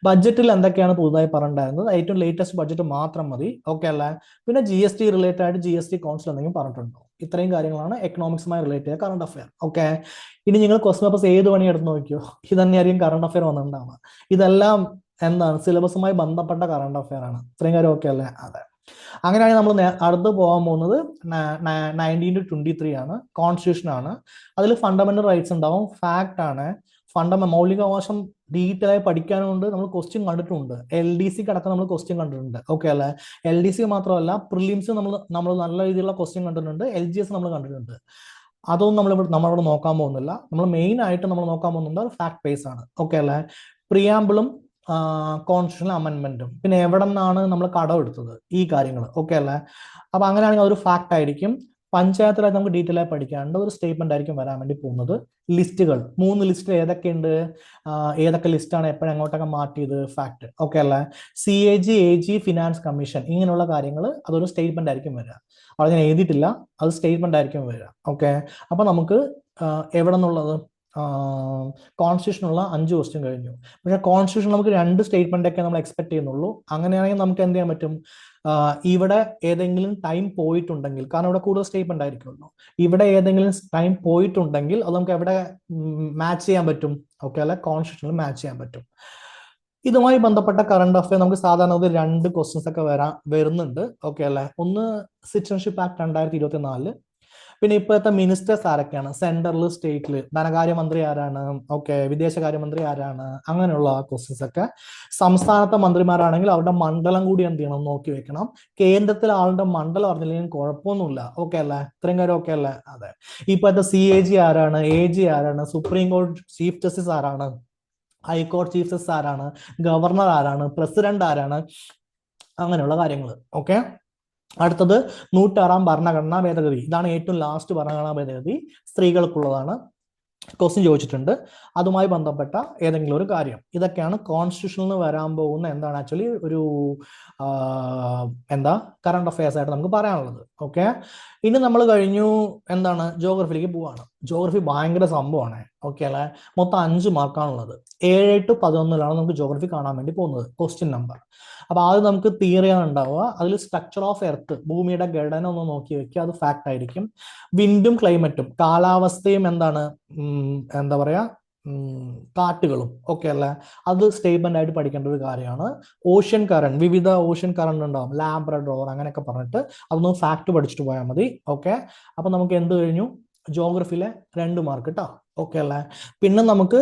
A: ബഡ്ജറ്റിൽ എന്തൊക്കെയാണ് പുതുതായി പറഞ്ഞിട്ടുണ്ടായിരുന്നത്, ഏറ്റവും ലേറ്റസ്റ്റ് ബഡ്ജറ്റ് മാത്രം മതി. ഓക്കെ അല്ലേ? പിന്നെ GST റിലേറ്റഡ് ആയിട്ട് GST കൗൺസിൽ എന്തെങ്കിലും പറഞ്ഞിട്ടുണ്ടോ? ഇത്രയും കാര്യങ്ങളാണ് എക്കണോമിക്സുമായി റിലേറ്റ് ചെയ്ത കറണ്ട് അഫെയർ. ഓക്കെ, ഇനി നിങ്ങൾ ക്വസ്റ്റ്യൻ പേപ്പേഴ്സ് ഏത് പണി എടുത്ത് നോക്കിയോ, ഇത് തന്നെയായിരിക്കും കറണ്ട് അഫെയർ വന്നിട്ടുണ്ടാവുക. ഇതെല്ലാം എന്താണ് സിലബസുമായി ബന്ധപ്പെട്ട കറണ്ട് അഫെയർ ആണ്. ഇത്രയും കാര്യം ഓക്കെ അല്ലേ? അതെ. അങ്ങനെയാണെങ്കിൽ നമ്മൾ അടുത്ത് പോകാൻ പോകുന്നത് 19 to 23 ആണ്, കോൺസ്റ്റിറ്റ്യൂഷൻ ആണ്. അതിൽ ഫണ്ടമെന്റൽ റൈറ്റ്സ് ഉണ്ടാവും, ഫാക്ട് ആണ്, മൗലികാവകാശം ഡീറ്റെയിൽ ആയി പഠിക്കാനുണ്ട്. നമ്മൾ ക്വസ്റ്റ്യൻ കണ്ടിട്ടുണ്ട്, LDC അടക്കം നമ്മൾ ക്വസ്റ്റ്യൻ കണ്ടിട്ടുണ്ട്. ഓക്കെ അല്ലേ? LDC മാത്രമല്ല, പ്രിലിംസ് നമ്മൾ നല്ല രീതിയിലുള്ള ക്വസ്റ്റ്യൻ കണ്ടിട്ടുണ്ട്, LGS നമ്മൾ കണ്ടിട്ടുണ്ട്. അതൊന്നും നമ്മളിവിടെ നോക്കാൻ പോകുന്നില്ല. നമ്മൾ മെയിൻ ആയിട്ട് നമ്മൾ നോക്കാൻ പോകുന്നത് ഫാക്ട് ബേസ് ആണ്. ഓക്കെ അല്ലേ? പ്രിയാമ്പിളും കോൺസ്റ്റിറ്റ്യൂഷണൽ അമെന്റ്മെന്റും, പിന്നെ എവിടെ നിന്നാണ് നമ്മൾ കടമെടുത്തത്, ഈ കാര്യങ്ങൾ. ഓക്കെ അല്ലേ? അപ്പൊ അങ്ങനെയാണെങ്കിൽ അതൊരു ഫാക്ട് ആയിരിക്കും. പഞ്ചായത്തിലായിട്ട് നമുക്ക് ഡീറ്റെയിൽ ആയി പഠിക്കാണ്ട് ഒരു സ്റ്റേറ്റ്മെന്റ് ആയിരിക്കും വരാൻ വേണ്ടി പോകുന്നത്. ലിസ്റ്റുകൾ 3 ലിസ്റ്റ് ഏതൊക്കെയുണ്ട്, ഏതൊക്കെ ലിസ്റ്റാണ് എപ്പോഴെങ്ങോട്ടൊക്കെ മാറ്റിയത്, ഫാക്ട്. ഓക്കെ അല്ലേ? CAG, AG, ഫിനാൻസ് കമ്മീഷൻ, ഇങ്ങനെയുള്ള കാര്യങ്ങൾ അതൊരു സ്റ്റേറ്റ്മെന്റ് ആയിരിക്കും വരിക. അവിടെ ഞാൻ എഴുതിയിട്ടില്ല, അത് സ്റ്റേറ്റ്മെന്റ് ആയിരിക്കും വരിക. ഓക്കെ, അപ്പൊ നമുക്ക് എവിടെ നിന്നുള്ളത്, കോൺസ്റ്റിറ്റ്യൂഷനുള്ള 5 ക്വസ്റ്റ്യൻ കഴിഞ്ഞു. പക്ഷേ കോൺസ്റ്റിറ്റ്യൂഷൻ നമുക്ക് 2 സ്റ്റേറ്റ്മെന്റ് ഒക്കെ നമ്മൾ എക്സ്പെക്ട് ചെയ്യുന്നുള്ളൂ. അങ്ങനെയാണെങ്കിൽ നമുക്ക് എന്ത് ചെയ്യാൻ പറ്റും, ഇവിടെ ഏതെങ്കിലും ടൈം പോയിട്ടുണ്ടെങ്കിൽ, കാരണം ഇവിടെ കൂടുതൽ സ്റ്റേറ്റ്മെന്റ് ആയിരിക്കുമല്ലോ, ഇവിടെ ഏതെങ്കിലും ടൈം പോയിട്ടുണ്ടെങ്കിൽ അത് നമുക്ക് എവിടെ മാച്ച് ചെയ്യാൻ പറ്റും. ഓക്കെ അല്ലെ? കോൺസ്റ്റിറ്റ്യൂഷനിൽ മാച്ച് ചെയ്യാൻ പറ്റും. ഇതുമായി ബന്ധപ്പെട്ട കറണ്ട് അഫെയർ നമുക്ക് സാധാരണ 2 ക്വസ്റ്റ്യൻസ് ഒക്കെ വരുന്നുണ്ട്. ഓക്കെ അല്ലെ? ഒന്ന് സിറ്റിസൺഷിപ്പ് ആക്ട് 2024, പിന്നെ ഇപ്പോഴത്തെ മിനിസ്റ്റേഴ്സ് ആരൊക്കെയാണ്, സെൻട്രൽ, സ്റ്റേറ്റിൽ, ധനകാര്യമന്ത്രി ആരാണ്, ഓക്കെ, വിദേശകാര്യമന്ത്രി ആരാണ്, അങ്ങനെയുള്ള ക്വസ്റ്റ്യൻസ് ഒക്കെ. സംസ്ഥാനത്തെ മന്ത്രിമാരാണെങ്കിൽ അവരുടെ മണ്ഡലം കൂടി എന്ത് ചെയ്യണം, നോക്കി വെക്കണം. കേന്ദ്രത്തിലെ ആളുടെ മണ്ഡലം അറിഞ്ഞില്ലെങ്കിൽ കുഴപ്പമൊന്നുമില്ല. ഓക്കെ അല്ലേ? ഇത്രയും കാര്യം ഓക്കെ അല്ലേ? അതെ. ഇപ്പോഴത്തെ CAG ആരാണ്, AG ആരാണ്, സുപ്രീം കോടതി ചീഫ് ജസ്റ്റിസ് ആരാണ്, ഹൈക്കോടതി ചീഫ് ജസ്റ്റിസ് ആരാണ്, ഗവർണർ ആരാണ്, പ്രസിഡന്റ് ആരാണ്, അങ്ങനെയുള്ള കാര്യങ്ങൾ. ഓക്കെ, അടുത്തത് 106 ഭരണഘടനാ ഭേദഗതി. ഇതാണ് ഏറ്റവും ലാസ്റ്റ് ഭരണഘടനാ ഭേദഗതി, സ്ത്രീകൾക്കുള്ളതാണ്. ക്വസ്റ്റ്യൻ ചോദിച്ചിട്ടുണ്ട്, അതുമായി ബന്ധപ്പെട്ട ഏതെങ്കിലും ഒരു കാര്യം. ഇതൊക്കെയാണ് കോൺസ്റ്റിറ്റ്യൂഷനിൽ നിന്ന് വരാൻ പോകുന്ന എന്താണ് ആക്ച്വലി ഒരു കറണ്ട് അഫയേഴ്സ് ആയിട്ട് നമുക്ക് പറയാനുള്ളത്. ഓക്കെ, ഇനി നമ്മൾ കഴിഞ്ഞു എന്താണ്, ജോഗ്രഫിയിലേക്ക് പോവാണ്. ജോഗ്രഫി ഭയങ്കര സംഭവമാണ്. ഓക്കെ അല്ലെ? മൊത്തം 5 മാർക്കാണുള്ളത്. 7 to 11 നമുക്ക് ജോഗ്രഫി കാണാൻ വേണ്ടി പോകുന്നത്, ക്വസ്റ്റ്യൻ നമ്പർ. അപ്പൊ ആദ്യം നമുക്ക് തിയറിയാണ് ഉണ്ടാവുക. അതിൽ സ്ട്രക്ചർ ഓഫ് എർത്ത്, ഭൂമിയുടെ ഘടന ഒന്ന് നോക്കി വെക്കുക, അത് ഫാക്ട് ആയിരിക്കും. വിൻഡും ക്ലൈമറ്റും, കാലാവസ്ഥയും എന്താണ്, എന്താ പറയാ, കാറ്റുകളും. ഓക്കെ അല്ലേ? അത് സ്റ്റേറ്റ്മെന്റ് ആയിട്ട് പഠിക്കേണ്ട ഒരു കാര്യമാണ്. ഓഷ്യൻ കറണ്ട്, വിവിധ ഓഷ്യൻ കറണ്ട് ഉണ്ടാവും, ലാബ്രഡോർ അങ്ങനെയൊക്കെ പറഞ്ഞിട്ട് അതൊന്നും ഫാക്ട് പഠിച്ചിട്ട് പോയാൽ മതി. ഓക്കെ, അപ്പൊ നമുക്ക് എന്ത് കഴിഞ്ഞു, ജോഗ്രഫിയിലെ 2 മാർക്ക് കേട്ടോ. ഓക്കെ അല്ലേ? പിന്നെ നമുക്ക്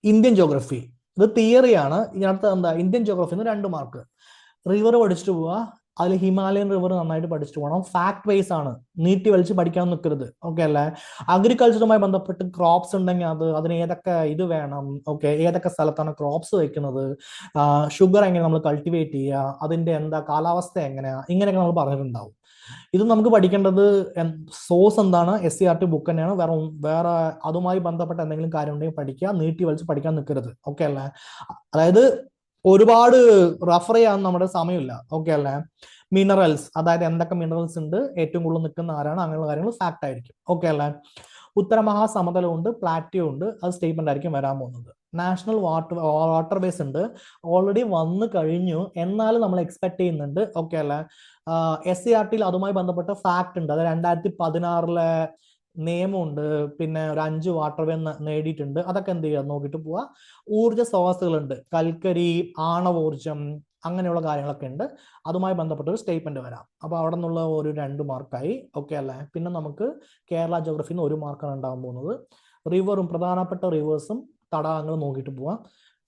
A: ഇന്ത്യൻ ജോഗ്രഫി, ഇത് തിയറിയാണ്. ഇതിനകത്ത് എന്താ, ഇന്ത്യൻ ജോഗ്രഫിന്ന് 2 മാർക്ക്. റിവർ പഠിച്ചിട്ട് പോവുക, അതിൽ ഹിമാലയൻ റിവർ നന്നായിട്ട് പഠിച്ചിട്ട് പോകണം. ഫാക്ട് വൈസ് ആണ്, നീട്ടി വലിച്ച് പഠിക്കാൻ നിൽക്കരുത്. ഓക്കെ അല്ലേ? അഗ്രികൾച്ചറുമായി ബന്ധപ്പെട്ട് ക്രോപ്സ് ഉണ്ടെങ്കിൽ അതിന് ഏതൊക്കെ ഇത് വേണം, ഓക്കെ, ഏതൊക്കെ സ്ഥലത്താണ് ക്രോപ്സ് വെക്കുന്നത്, ഷുഗർ എങ്ങനെ നമ്മൾ കൾട്ടിവേറ്റ് ചെയ്യുക, അതിന്റെ എന്താ കാലാവസ്ഥ എങ്ങനെയാ, ഇങ്ങനെയൊക്കെ നമ്മൾ പറഞ്ഞിട്ടുണ്ടാവും. ഇത് നമുക്ക് പഠിക്കേണ്ടത് സോഴ്സ് എന്താണ്, SCERT ബുക്ക് തന്നെയാണ്. വേറെ അതുമായി ബന്ധപ്പെട്ട എന്തെങ്കിലും കാര്യം ഉണ്ടെങ്കിൽ പഠിക്കുക, നീട്ടി വലിച്ച് പഠിക്കാൻ നിൽക്കരുത്. ഓക്കെ അല്ലേ? അതായത് ഒരുപാട് റഫർ ചെയ്യാൻ നമ്മുടെ സമയമില്ല. ഓക്കെ അല്ലേ? മിനറൽസ്, അതായത് എന്തൊക്കെ മിനറൽസ് ഉണ്ട്, ഏറ്റവും കൂടുതൽ നിൽക്കുന്ന ആരാണ്, അങ്ങനെയുള്ള കാര്യങ്ങൾ ഫാക്ട് ആയിരിക്കും. ഓക്കെ അല്ലേ? ഉത്തരമഹാസമതലം ഉണ്ട്, പ്ലാറ്റ്യൂ ഉണ്ട്, അത് സ്റ്റേറ്റ്മെന്റ് ആയിരിക്കും വരാൻ പോകുന്നത്. നാഷണൽ വാട്ടർ ബേസ് ഉണ്ട്, ഓൾറെഡി വന്നു കഴിഞ്ഞു, എന്നാലും നമ്മൾ എക്സ്പെക്ട് ചെയ്യുന്നുണ്ട്. ഓക്കെ അല്ലേ? SCERT അതുമായി ബന്ധപ്പെട്ട ഫാക്ട് ഉണ്ട്, അത് 2016 നിയമമുണ്ട്, പിന്നെ ഒരു 5 വാട്ടർ വേ നേടിയിട്ടുണ്ട്. അതൊക്കെ എന്ത് ചെയ്യുക, നോക്കിയിട്ട് പോവുക. ഊർജ്ജ സ്രോതസ്സുകളുണ്ട്, കൽക്കരി, ആണവോർജം, അങ്ങനെയുള്ള കാര്യങ്ങളൊക്കെ ഉണ്ട്. അതുമായി ബന്ധപ്പെട്ട ഒരു സ്റ്റേറ്റ്മെന്റ് വരാം. അപ്പൊ അവിടെ നിന്നുള്ള ഒരു 2 മാർക്കായി. ഓക്കെ അല്ലേ? പിന്നെ നമുക്ക് കേരള ജോഗ്രഫിന്ന് 1 മാർക്കാണ് ഉണ്ടാകാൻ പോകുന്നത്. റിവറും, പ്രധാനപ്പെട്ട റിവേഴ്സും തടാകങ്ങളും നോക്കിയിട്ട് പോവാം.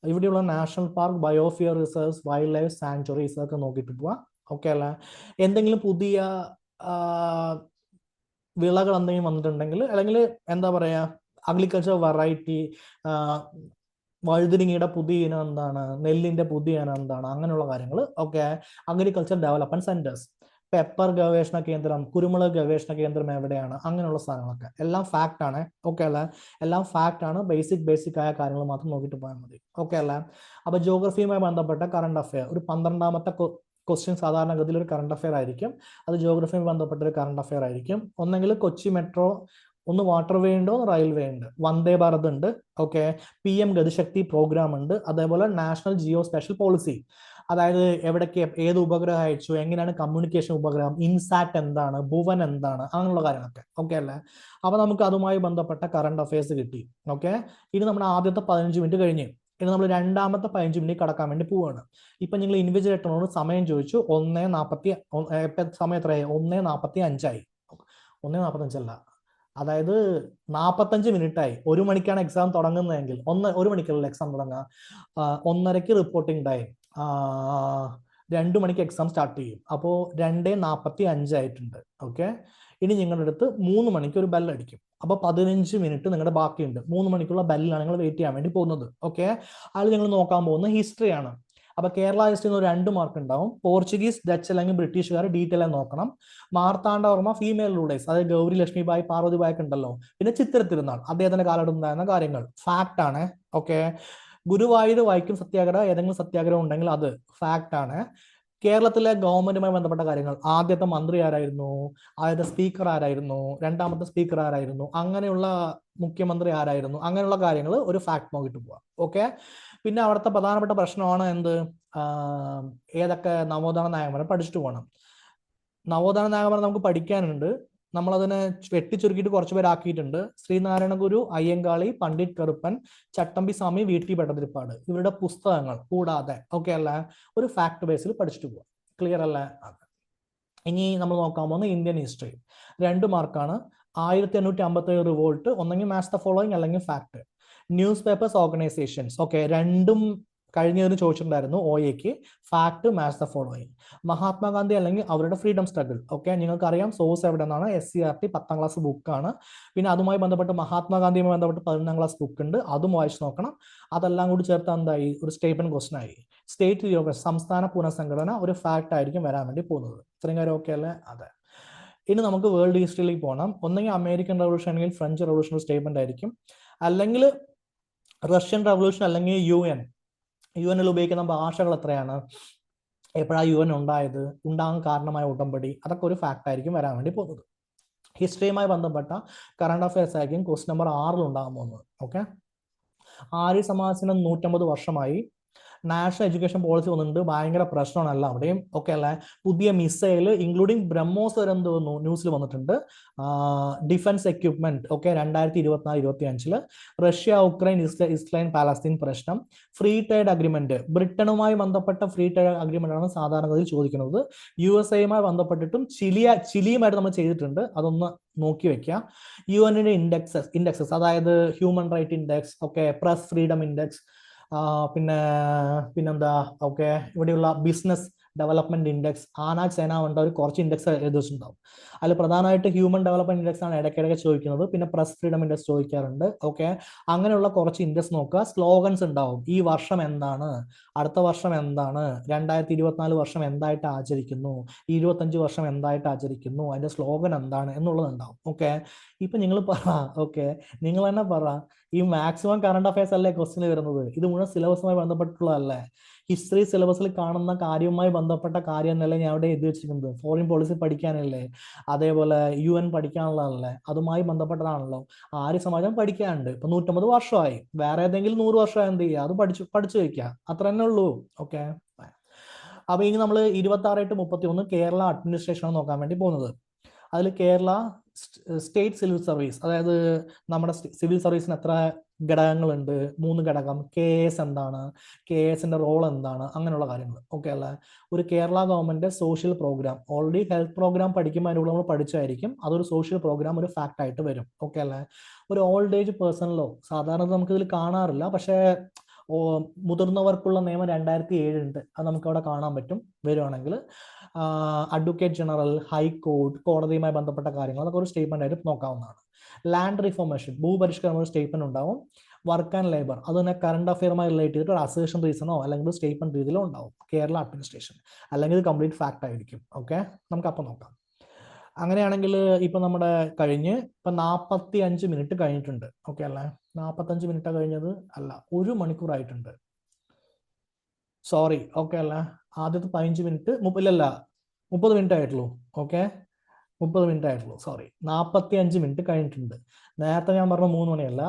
A: ഇവിടെയുള്ള national park, biosphere reserves, wildlife sanctuaries ഒക്കെ നോക്കിയിട്ട് പോവാം. ഓക്കെ അല്ലേ? എന്തെങ്കിലും പുതിയ വിളകൾ എന്തെങ്കിലും വന്നിട്ടുണ്ടെങ്കിൽ, അല്ലെങ്കിൽ എന്താ പറയാ, അഗ്രികൾച്ചർ വെറൈറ്റി, വഴുതിരിങ്ങയുടെ പുതിയ ഇനം എന്താണ്, നെല്ലിന്റെ പുതിയ ഇനം എന്താണ്, അങ്ങനെയുള്ള കാര്യങ്ങൾ. Okay, agriculture development centres, pepper ഗവേഷണ കേന്ദ്രം, കുരുമുളക് ഗവേഷണ കേന്ദ്രം എവിടെയാണ്, അങ്ങനെയുള്ള സാധനങ്ങളൊക്കെ എല്ലാം ഫാക്ട് ആണ്. ഓക്കെ അല്ലേ? എല്ലാം ഫാക്ട് ആണ്. ബേസിക് ആയ കാര്യങ്ങൾ മാത്രം നോക്കിയിട്ട് പോയാൽ മതി. ഓക്കെ അല്ലേ? അപ്പൊ ജോഗ്രഫിയുമായി ബന്ധപ്പെട്ട കറണ്ട് അഫെയർ ഒരു 12ാമത്തെ ക്വസ്റ്റ്യൻ സാധാരണഗതിയിൽ ഒരു കറണ്ട് അഫെയർ ആയിരിക്കും. അത് ജോഗ്രഫിയുമായി ബന്ധപ്പെട്ട ഒരു കറണ്ട് അഫെയർ ആയിരിക്കും. ഒന്നെങ്കിൽ കൊച്ചി മെട്രോ, ഒന്ന് വാട്ടർ വേ ഉണ്ടോ, റെയിൽവേ ഉണ്ട്, വന്ദേ ഭാരത് ഉണ്ട്, ഓക്കെ, PM ഗതിശക്തി പ്രോഗ്രാം ഉണ്ട്, അതേപോലെ നാഷണൽ ജിയോ സ്പെഷ്യൽ പോളിസി. അതായത് എവിടേക്ക് ഏത് ഉപഗ്രഹം അയച്ചു, എങ്ങനെയാണ് കമ്മ്യൂണിക്കേഷൻ ഉപഗ്രഹം, ഇൻസാറ്റ് എന്താണ്, ഭുവൻ എന്താണ്, അങ്ങനെയുള്ള കാര്യങ്ങളൊക്കെ. ഓക്കെ അല്ലേ? അപ്പൊ നമുക്ക് അതുമായി ബന്ധപ്പെട്ട കറണ്ട് അഫയേഴ്സ് കിട്ടി. ഓക്കെ, ഇനി നമ്മുടെ ആദ്യത്തെ 15 മിനിറ്റ് കഴിഞ്ഞ് ഇനി നമ്മൾ രണ്ടാമത്തെ 15 മിനിറ്റ് കടക്കാൻ വേണ്ടി പോവുകയാണ്. ഇപ്പൊ നിങ്ങൾ ഇൻവിജിലേറ്ററിനോട് സമയം ചോദിച്ചു. 1:40 സമയം എത്രയായി? 1:45 1:45 അതായത് 45 മിനിറ്റായി. 1 മണിക്കാണ് എക്സാം തുടങ്ങുന്നതെങ്കിൽ 1 മണിക്കുള്ള എക്സാം തുടങ്ങുക, 1:30 റിപ്പോർട്ടിംഗ് ടൈം, 2 മണിക്ക് എക്സാം സ്റ്റാർട്ട് ചെയ്യും. അപ്പോൾ 2:45 ആയിട്ടുണ്ട്. ഓക്കെ, ഇനി നിങ്ങളുടെ അടുത്ത് 3 മണിക്ക് ഒരു ബെൽ അടിക്കും. അപ്പോൾ 15 മിനിറ്റ് നിങ്ങളുടെ ബാക്കിയുണ്ട്. 3 മണിക്കുള്ള ബെല്ലാണ് നിങ്ങൾ വെയിറ്റ് ചെയ്യാൻ വേണ്ടി പോകുന്നത്. ഓക്കെ, അതിൽ നിങ്ങൾ നോക്കാൻ പോകുന്ന ഹിസ്റ്ററിയാണ്. അപ്പൊ കേരള ഹിസ്റ്ററിയിൽ 2 മാർക്ക് ഉണ്ടാവും. പോർച്ചുഗീസ്, ഡച്ച് അല്ലെങ്കിൽ ബ്രിട്ടീഷുകാർ ഡീറ്റെയിൽ ആയി നോക്കണം. മാർത്താണ്ഡവർമ്മ ഫീമെയിൽ റൂളേഴ്സ്, അതായത് ഗൗരി ലക്ഷ്മിബായി, പാർവതിബായി ഒക്കെ ഉണ്ടല്ലോ. പിന്നെ ചിത്തിര തിരുനാൾ, അദ്ദേഹത്തിന്റെ കാലഘട്ടം ഉണ്ടായിരുന്ന കാര്യങ്ങൾ ഫാക്ട് ആണ്. ഓക്കെ, ഗുരുവായൂർ വൈക്കം സത്യാഗ്രഹം, ഏതെങ്കിലും സത്യാഗ്രഹം ഉണ്ടെങ്കിൽ അത് ഫാക്ട് ആണ്. കേരളത്തിലെ ഗവൺമെന്റുമായി ബന്ധപ്പെട്ട കാര്യങ്ങൾ, ആദ്യത്തെ മന്ത്രി ആരായിരുന്നു, ആദ്യത്തെ സ്പീക്കർ ആരായിരുന്നു, രണ്ടാമത്തെ സ്പീക്കർ ആരായിരുന്നു, അങ്ങനെയുള്ള മുഖ്യമന്ത്രി ആരായിരുന്നു, അങ്ങനെയുള്ള കാര്യങ്ങൾ ഒരു ഫാക്ട് നോക്കിയിട്ട് പോവാം. ഓക്കെ, പിന്നെ അവിടുത്തെ പ്രധാനപ്പെട്ട പ്രശ്നമാണ് എന്ത്, ഏതൊക്കെ നവോത്ഥാന നായകന്മാരെ പഠിച്ചിട്ട് പോകണം. നവോത്ഥാന നായകന്മാരെ നമുക്ക് പഠിക്കാനുണ്ട്. നമ്മളതിനെ വെട്ടിച്ചുരുക്കിയിട്ട് കുറച്ച് പേരാക്കിയിട്ടുണ്ട്. ശ്രീനാരായണ ഗുരു, അയ്യങ്കാളി, പണ്ഡിറ്റ് കറുപ്പൻ, ചട്ടമ്പി സ്വാമി, വി.ടി. ഭട്ടതിരിപ്പാട്, ഇവരുടെ പുസ്തകങ്ങൾ കൂടാതെ ഓക്കെ അല്ലേ ഒരു ഫാക്ട് ബേസിൽ പഠിച്ചിട്ട് പോവാം. ക്ലിയർ അല്ലേ? ഇനി നമ്മൾ നോക്കാൻ പോകുന്ന ഇന്ത്യൻ ഹിസ്റ്ററി 2 മാർക്കാണ്. 1857 റിവോൾട്ട്, ഒന്നെങ്കിൽ മാച്ച് ദ ഫോളോയിങ് അല്ലെങ്കിൽ fact. News papers organisations, okay, രണ്ടും കഴിഞ്ഞതിന് ചോദിച്ചിട്ടുണ്ടായിരുന്നു OAക്ക്. Fact, match the following. Mahatma Gandhi അല്ലെങ്കിൽ അവരുടെ ഫ്രീഡം സ്ട്രഗിൾ, ഓക്കെ, നിങ്ങൾക്കറിയാം സോഴ്സ് എവിടെ നിന്നാണ്, SCERT 10ാം ക്ലാസ് ബുക്കാണ്. പിന്നെ അതുമായി ബന്ധപ്പെട്ട് മഹാത്മാഗാന്ധിയുമായി ബന്ധപ്പെട്ട് 11ാം ക്ലാസ് ബുക്ക് ഉണ്ട്, അതും വായിച്ചു നോക്കണം. അതെല്ലാം കൂടി ചേർത്ത് എന്തായി, ഒരു സ്റ്റേറ്റ്മെന്റ് ക്വസ്റ്റൻ ആയി. സ്റ്റേറ്റ് റിയോർഗനൈസേഷൻ, സംസ്ഥാന പുനഃസംഘടന, ഒരു ഫാക്ട് ആയിരിക്കും വരാൻ വേണ്ടി പോകുന്നത്. ഇത്രയും കാര്യം ഓക്കെ അല്ലേ? അതെ. ഇനി നമുക്ക് വേൾഡ് ഹിസ്റ്ററിയിലേക്ക് പോകണം. ഒന്നെങ്കിൽ അമേരിക്കൻ റവല്യൂഷൻ അല്ലെങ്കിൽ ഫ്രഞ്ച് റവല്യൂഷൻ സ്റ്റേറ്റ്മെന്റ് ആയിരിക്കും, അല്ലെങ്കിൽ റഷ്യൻ റവല്യൂഷൻ അല്ലെങ്കിൽ UN ഉപയോഗിക്കുന്ന ഭാഷകൾ എത്രയാണ്, എപ്പോഴാണ് UN ഉണ്ടായത്, ഉണ്ടാകാൻ കാരണമായ ഉടമ്പടി, അതൊക്കെ ഒരു ഫാക്ട് ആയിരിക്കും വരാൻ വേണ്ടി പോകുന്നത്. ഹിസ്റ്ററിയുമായി ബന്ധപ്പെട്ട കറണ്ട് അഫയേഴ്സ് ആയിരിക്കും ക്വസ്റ്റ്യൻ നമ്പർ 6 ഉണ്ടാകാൻ പോകുന്നത്. ഓക്കെ, ആര്യ സമാജത്തിന് 150 വർഷമായി. നാഷണൽ എഡ്യൂക്കേഷൻ പോളിസി വന്നിട്ടുണ്ട്, ഭയങ്കര പ്രശ്നമാണ് എല്ലാവിടെയും. ഓക്കെ അല്ലേ? പുതിയ മിസൈൽ ഇൻക്ലൂഡിങ് ബ്രഹ്മോസ് വരെ എന്ത് വന്നു, ന്യൂസിൽ വന്നിട്ടുണ്ട്. Defence equipment, okay, 2024-25 Russia Ukraine Israel Palestine പ്രശ്നം, ഫ്രീ ട്രേഡ് അഗ്രിമെന്റ്, ബ്രിട്ടനുമായി ബന്ധപ്പെട്ട ഫ്രീ ട്രേഡ് അഗ്രിമെന്റ് ആണ് സാധാരണഗതിയിൽ ചോദിക്കുന്നത്. USA ബന്ധപ്പെട്ടിട്ടും ചിലിയുമായിട്ട് നമ്മൾ ചെയ്തിട്ടുണ്ട്, അതൊന്ന് നോക്കി വെക്കാം. UN ഇൻഡെക്സസ്, അതായത് human right index, okay, press freedom index, പിന്നെന്താ, ഓക്കെ, ഇവിടെയുള്ള ബിസിനസ് ഡെവലപ്മെന്റ് ഇൻഡെക്സ്, ആന ചൈന വേണ്ട ഒരു കുറച്ച് ഇൻഡെക്സ് എഴുതിയിട്ടുണ്ടാവും. അതിൽ പ്രധാനമായിട്ട് ഹ്യൂമൻ ഡെവലപ്മെന്റ് ഇൻഡെക്സ് ആണ് ഇടയ്ക്കിടയ്ക്ക് ചോദിക്കുന്നത്. പിന്നെ പ്രസ് ഫ്രീഡം ഇൻഡെക്സ് ചോദിക്കാറുണ്ട്. ഓക്കെ, അങ്ങനെയുള്ള കുറച്ച് ഇൻഡെക്സ് നോക്കുക. സ്ലോഗൻസ് ഉണ്ടാവും, ഈ വർഷം എന്താണ്, അടുത്ത വർഷം എന്താണ്, 2024 വർഷം എന്തായിട്ട് ആചരിക്കുന്നു, 25 വർഷം എന്തായിട്ട് ആചരിക്കുന്നു, അതിന്റെ സ്ലോഗൻ എന്താണ് എന്നുള്ളത് ഉണ്ടാവും. ഓക്കെ, ഇപ്പൊ നിങ്ങൾ പറ, ഓക്കെ, നിങ്ങൾ തന്നെ പറ, ഈ മാക്സിമം കറണ്ട് അഫയേഴ്സ് അല്ലേ ക്വസ്റ്റ്യൻ വരുന്നത്, ഇത് മുഴുവൻ സിലബസുമായി ബന്ധപ്പെട്ടുള്ളതല്ലേ. ഹിസ്റ്ററി സിലബസിൽ കാണുന്ന കാര്യവുമായി ബന്ധപ്പെട്ട കാര്യം എന്നല്ലേ ഞാൻ അവിടെ എഴുതി വെച്ചിരിക്കുന്നത്. ഫോറിൻ പോളിസി പഠിക്കാനല്ലേ, അതേപോലെ UN പഠിക്കാനുള്ളതല്ലേ, അതുമായി ബന്ധപ്പെട്ടതാണല്ലോ. ആര്യ സമാജം പഠിക്കാനുണ്ട്. ഇപ്പൊ 150 വർഷമായി, വേറെ ഏതെങ്കിലും 100 വർഷം എന്ത് ചെയ്യുക, അത് പഠിച്ചു വെക്കുക, അത്ര തന്നെ ഉള്ളൂ. ഓക്കെ, അപ്പൊ ഇനി നമ്മൾ 26-31 കേരള അഡ്മിനിസ്ട്രേഷൻ ആണ് നോക്കാൻ വേണ്ടി പോകുന്നത്. അതിൽ കേരള സ്റ്റേറ്റ് സിവിൽ സർവീസ്, അതായത് നമ്മുടെ സിവിൽ സർവീസിന് എത്ര ഘടകങ്ങളുണ്ട്, 3 ഘടകം. KS എന്താണ്, KSന്റെ റോൾ എന്താണ്, അങ്ങനെയുള്ള കാര്യങ്ങൾ. ഓക്കെ അല്ലേ? ഒരു Kerala government social programme, already health programme പഠിക്കുമ്പോൾ അതിനുള്ള നമ്മൾ പഠിച്ചായിരിക്കും, അതൊരു സോഷ്യൽ പ്രോഗ്രാം ഒരു ഫാക്ട് ആയിട്ട് വരും. ഓക്കെ അല്ലേ? ഒരു ഓൾഡ് ഏജ് പേഴ്സണിലോ സാധാരണ നമുക്ക് ഇതിൽ കാണാറില്ല, പക്ഷേ മുതിർന്നവർക്കുള്ള നിയമം 2007 ഉണ്ട്, അത് നമുക്ക് അവിടെ കാണാൻ പറ്റും വരുവാണെങ്കിൽ. അഡ്വക്കേറ്റ് ജനറൽ, ഹൈക്കോർട്ട്, കോടതിയുമായി ബന്ധപ്പെട്ട കാര്യങ്ങൾ, അതൊക്കെ ഒരു സ്റ്റേറ്റ്മെന്റ് ആയിട്ട് നോക്കാവുന്നതാണ്. ലാൻഡ് റിഫോർമേഷൻ, ഭൂപരിഷ്കരണം ഒരു സ്റ്റേറ്റ്മെന്റ് ഉണ്ടാവും. വർക്ക് ആൻഡ് ലേബർ, അത് തന്നെ കറണ്ട് അഫെയറുമായി റിലേറ്റ് ചെയ്തിട്ട് ഒരു അസേഷൻ റീസണോ അല്ലെങ്കിൽ സ്റ്റേറ്റ്മെന്റ് രീതിയിലോ ഉണ്ടാവും. കേരള അഡ്മിനിസ്ട്രേഷൻ, അല്ലെങ്കിൽ കംപ്ലീറ്റ് ഫാക്ട് ആയിരിക്കും. ഓക്കെ, നമുക്ക് അപ്പം നോക്കാം. അങ്ങനെയാണെങ്കിൽ ഇപ്പൊ നമ്മുടെ കഴിഞ്ഞ് ഇപ്പൊ 45 മിനിറ്റ് കഴിഞ്ഞിട്ടുണ്ട്. ഓക്കെ അല്ലേ? 45 മിനിറ്റ് കഴിഞ്ഞത് അല്ല, 1 മണിക്കൂർ ആയിട്ടുണ്ട്. സോറി. ഓക്കെ അല്ല, ആദ്യത്തെ 15 മിനിറ്റ് 30 മിനിറ്റ് ആയിട്ടുള്ളൂ. ഓക്കെ, 30 മിനിറ്റ് ആയിട്ടുള്ളൂ. സോറി, 45 മിനിറ്റ് കഴിഞ്ഞിട്ടുണ്ട്. നേരത്തെ ഞാൻ പറഞ്ഞ 3 മണിയല്ല,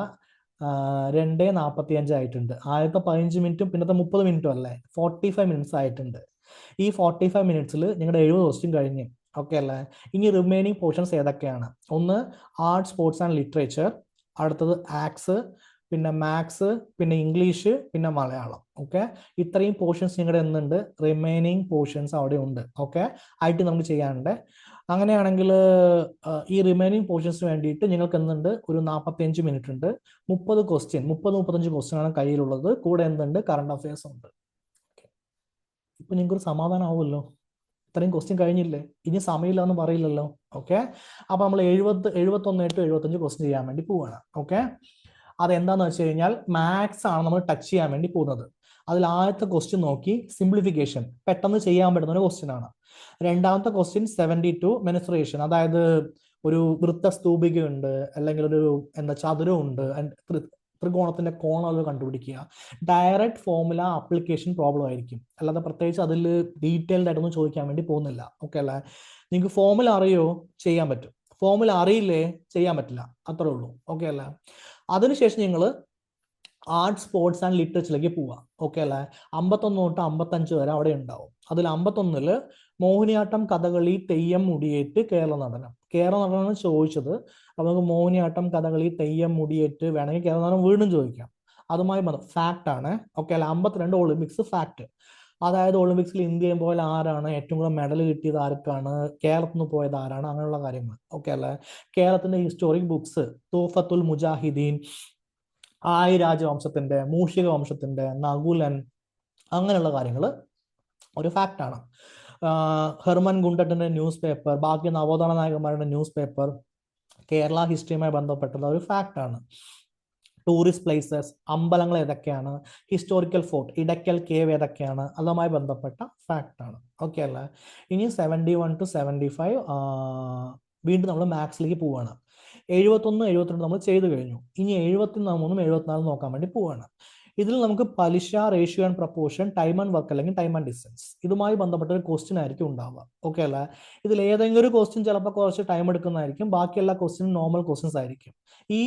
A: 2:45 ആയിട്ടുണ്ട്. ആദ്യത്തെ 15 മിനിറ്റും പിന്നത്തെ 30 മിനിറ്റും അല്ലേ, 45 മിനിറ്റ്സ് ആയിട്ടുണ്ട്. ഈ 45 മിനിറ്റ്സിൽ നിങ്ങളുടെ 70 ക്വസ്റ്റ്യൻ കഴിഞ്ഞു. ഓക്കെ അല്ലേ? ഇനി റിമൈനിങ് പോർഷൻസ് ഏതൊക്കെയാണ്? ഒന്ന് ആർട്സ്, സ്പോർട്സ് ആൻഡ് ലിറ്ററേച്ചർ, അടുത്തത് ആക്സ്, പിന്നെ മാത്സ്, പിന്നെ ഇംഗ്ലീഷ്, പിന്നെ മലയാളം. ഓക്കെ, ഇത്രയും പോർഷൻസ് നിങ്ങളുടെ എന്തുണ്ട്? റിമൈനിങ് പോർഷൻസ് അവിടെ ഉണ്ട്. ഓക്കെ, ആയിട്ട് നമുക്ക് ചെയ്യാനുണ്ട്. അങ്ങനെയാണെങ്കിൽ ഈ റിമൈനിങ് പോർഷൻസ് വേണ്ടിയിട്ട് നിങ്ങൾക്ക് എന്തുണ്ട്? ഒരു 45 മിനിറ്റ് ഉണ്ട്. 30 ക്വസ്റ്റ്യൻ, 30-35 ക്വസ്റ്റ്യൻ ആണ് കയ്യിലുള്ളത്. കൂടെ എന്തുണ്ട്? കറണ്ട് അഫയേഴ്സ് ഉണ്ട്. ഇപ്പൊ നിങ്ങൾക്കൊരു സമാധാനം ആവുമല്ലോ, ഇത്രയും ക്വസ്റ്റ്യൻ കഴിഞ്ഞില്ലേ, ഇനി സമയമില്ല എന്ന് പറയില്ലല്ലോ. ഓക്കെ, അപ്പൊ നമ്മൾ 71-75 ക്വസ്റ്റ്യൻ ചെയ്യാൻ വേണ്ടി പോവാണ്. ഓക്കെ, അതെന്താന്ന് വെച്ച് കഴിഞ്ഞാൽ മാത്സ് ആണ് നമ്മൾ ടച്ച് ചെയ്യാൻ വേണ്ടി പോകുന്നത്. അതിൽ ആദ്യത്തെ ക്വസ്റ്റ്യൻ നോക്കി സിംപ്ലിഫിക്കേഷൻ, പെട്ടെന്ന് ചെയ്യാൻ പറ്റുന്ന ഒരു ക്വസ്റ്റ്യൻ ആണ്. രണ്ടാമത്തെ ക്വസ്റ്റ്യൻ 72 മെൻസുറേഷൻ, അതായത് ഒരു വൃത്ത സ്തൂപികയുണ്ട്, അല്ലെങ്കിൽ ഒരു ചതുരമുണ്ട്, ത്രികോണത്തിന്റെ കോണളവ് കണ്ടുപിടിക്കുക. ഡയറക്റ്റ് ഫോർമുല ആപ്ലിക്കേഷൻ പ്രോബ്ലം ആയിരിക്കും, അല്ലാതെ പ്രത്യേകിച്ച് അതിൽ ഡീറ്റെയിൽഡ് ആയിട്ടൊന്നും ചോദിക്കാൻ വേണ്ടി പോകുന്നില്ല. ഓക്കെ അല്ലേ? നിങ്ങൾക്ക് ഫോർമുല അറിയോ? ചെയ്യാൻ പറ്റും. ഫോർമുല അറിയില്ലേ? ചെയ്യാൻ പറ്റില്ല. അത്രേ ഉള്ളൂ. ഓക്കെ അല്ലേ? അതിനുശേഷം നിങ്ങൾ ആർട്സ്, സ്പോർട്സ് ആൻഡ് ലിറ്ററേച്ചറിലേക്ക് പോവാം. ഓക്കെ അല്ലേ? 51 തൊട്ട് 55 വരെ അവിടെ ഉണ്ടാവും. അതിൽ 51 മോഹിനിയാട്ടം, കഥകളി, തെയ്യം, മുടിയേറ്റ്, കേരള നടനം. കേരള നടനമാണ് ചോദിച്ചത്. അപ്പൊ നമുക്ക് മോഹിനിയാട്ടം, കഥകളി, തെയ്യം, മുടിയേറ്റ് വേണമെങ്കിൽ കേരള നടനം വീണ്ടും ചോദിക്കാം. അതുമായി ഫാക്ട് ആണ്. ഓക്കെ അല്ലെ? 52 ഒളിമ്പിക്സ് ഫാക്ട്, അതായത് ഒളിമ്പിക്സിൽ ഇന്ത്യയും പോലെ ആരാണ് ഏറ്റവും കൂടുതൽ മെഡൽ കിട്ടിയത്, ആർക്കാണ്, കേരളത്തിൽ നിന്ന് പോയത് ആരാണ്, അങ്ങനെയുള്ള കാര്യങ്ങൾ. ഓക്കെ അല്ലേ? കേരളത്തിന്റെ ഹിസ്റ്റോറിക് ബുക്സ്, തൂഫത്തുൽ മുജാഹിദീൻ, ആയി രാജവംശത്തിന്റെ, മൂഷിക വംശത്തിന്റെ, നകുലൻ, അങ്ങനെയുള്ള കാര്യങ്ങൾ ഒരു ഫാക്റ്റാണ്. ഹെർമൻ ഗുണ്ടട്ടിന്റെ ന്യൂസ് പേപ്പർ, ബാക്കി നവോത്ഥാന നായകന്മാരുടെ ന്യൂസ് പേപ്പർ കേരള ഹിസ്റ്ററിയുമായി ബന്ധപ്പെട്ടത് ഒരു ഫാക്റ്റാണ്. ടൂറിസ്റ്റ് പ്ലേസസ്, അമ്പലങ്ങൾ ഏതൊക്കെയാണ്, ഹിസ്റ്റോറിക്കൽ ഫോർട്ട്, ഇടയ്ക്കൽ കേവ് ഏതൊക്കെയാണ്, അതുമായി ബന്ധപ്പെട്ട ഫാക്റ്റാണ്. ഓക്കെ അല്ലേ? ഇനി 71-75 വീണ്ടും നമ്മൾ മാത്സിലേക്ക് പോവുകയാണ്. 71, 72 നമ്മൾ ചെയ്തു കഴിഞ്ഞു. ഇനി 73, 74 നോക്കാൻ വേണ്ടി പോവുകയാണ്. ഇതിൽ നമുക്ക് പലിശ, ratio and proportion, time and work അല്ലെങ്കിൽ ടൈം ആൻഡ് ഡിസ്റ്റൻസ്, ഇതുമായി ബന്ധപ്പെട്ട ഒരു ക്വസ്റ്റ്യൻ ആയിരിക്കും ഉണ്ടാവുക. ഓക്കെ അല്ലേ? ഇതിൽ ഏതെങ്കിലും ഒരു ക്വസ്റ്റ്യൻ ചിലപ്പോൾ കുറച്ച് ടൈം എടുക്കുന്നതായിരിക്കും, ബാക്കി എല്ലാ ക്വസ്റ്റ്യനും നോർമൽ ക്വസ്റ്റ്യൻസ് ആയിരിക്കും. ഈ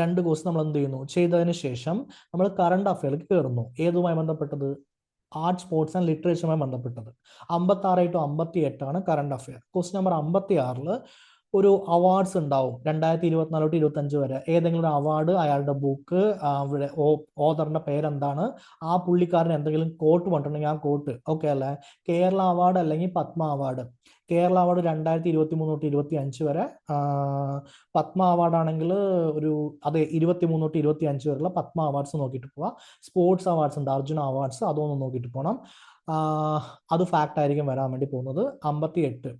A: 2 ക്വസ്റ്റ്യൻ നമ്മൾ എന്ത് ചെയ്യുന്നു? ചെയ്തതിന് ശേഷം നമ്മൾ കറണ്ട് അഫയറിലേക്ക് കയറുന്നു. ഏതുമായി ബന്ധപ്പെട്ടത്? ആർട്സ്, സ്പോർട്സ് ആൻഡ് ലിറ്ററേച്ചറുമായി ബന്ധപ്പെട്ടത്. 56 to 58 ആണ് കറണ്ട് അഫയർ. ക്വസ്റ്റ്യൻ നമ്പർ 56 ഒരു അവാർഡ്സ് ഉണ്ടാവും 2024 to 25 വരെ. ഏതെങ്കിലും ഒരു അവാർഡ്, അയാളുടെ ബുക്ക്, ഓതറിന്റെ പേരെന്താണ്, ആ പുള്ളിക്കാരൻ എന്തെങ്കിലും കോട്ട് പറഞ്ഞിട്ടുണ്ടെങ്കിൽ ആ കോട്ട്. ഓക്കെ അല്ലേ? കേരള അവാർഡ് അല്ലെങ്കിൽ പത്മ അവാർഡ്. കേരള അവാർഡ് 2023 തൊട്ട് 25 വരെ, പത്മ അവാർഡ് ആണെങ്കിൽ അതെ 23 തൊട്ട് 25 വരെയുള്ള പത്മ അവാർഡ്സ് നോക്കിയിട്ട് പോവാം. സ്പോർട്സ് അവാർഡ്സ് ഉണ്ട്, അർജുന അവാർഡ്സ്, അതൊന്ന് നോക്കിയിട്ട് പോകണം. അത് ഫാക്ട് ആയിരിക്കും വരാൻ വേണ്ടി പോകുന്നത്. 58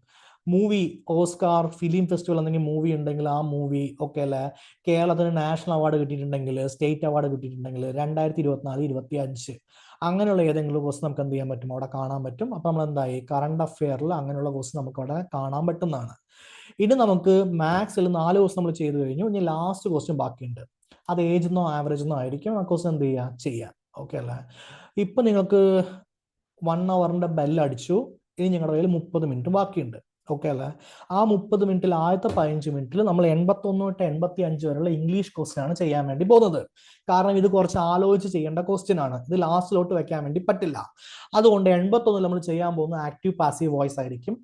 A: മൂവി, ഓസ്കാർ, ഫിലിം ഫെസ്റ്റിവൽ എന്തെങ്കിലും മൂവി ഉണ്ടെങ്കിൽ ആ മൂവി. ഓക്കെ അല്ലേ? കേരളത്തിന് നാഷണൽ അവാർഡ് കിട്ടിയിട്ടുണ്ടെങ്കിൽ, സ്റ്റേറ്റ് അവാർഡ് കിട്ടിയിട്ടുണ്ടെങ്കിൽ 2024, 25 അങ്ങനെയുള്ള ഏതെങ്കിലും ക്വസ്റ്റ്യൻ നമുക്ക് എന്ത് ചെയ്യാൻ പറ്റും? അവിടെ കാണാൻ പറ്റും. അപ്പൊ നമ്മൾ എന്തായി? കറണ്ട് അഫെയറിൽ അങ്ങനെയുള്ള ക്വസ്റ്റ്യൻ നമുക്ക് അവിടെ കാണാൻ പറ്റുന്നതാണ്. ഇനി നമുക്ക് മാത്സിൽ 4 ക്വസ്റ്റ്യൻ നമ്മൾ ചെയ്തു കഴിഞ്ഞു. ഇനി ലാസ്റ്റ് ക്വസ്റ്റ്യൻ ബാക്കിയുണ്ട്. അത് ഏജ് എന്നോ ആവറേജ് എന്നോ ആയിരിക്കും. ആ ക്വസ്റ്റ്യൻ എന്ത് ചെയ്യാം. ഓക്കെ അല്ലേ? ഇപ്പൊ നിങ്ങൾക്ക് 1 അവറിന്റെ ബെല്ല് അടിച്ചു. ഇനി നിങ്ങളുടെ കയ്യിൽ 30 മിനിറ്റ് ബാക്കിയുണ്ട്. ഓക്കെ അല്ലേ? ആ 30 മിനിറ്റിൽ ആദ്യത്തെ 15 മിനിറ്റിൽ നമ്മൾ 81 തൊട്ട് 85 വരെയുള്ള ഇംഗ്ലീഷ് ക്വസ്റ്റ്യൻ ആണ് ചെയ്യാൻ വേണ്ടി പോകുന്നത്. കാരണം ഇത് കുറച്ച് ആലോചിച്ച് ചെയ്യേണ്ട ക്വസ്റ്റ്യൻ ആണ്. ഇത് ലാസ്റ്റിലോട്ട് വെക്കാൻ വേണ്ടി പറ്റില്ല. അതുകൊണ്ട് 81 നമ്മൾ ചെയ്യാൻ പോകുന്ന ആക്റ്റീവ് പാസീവ് വോയിസ് ആയിരിക്കും.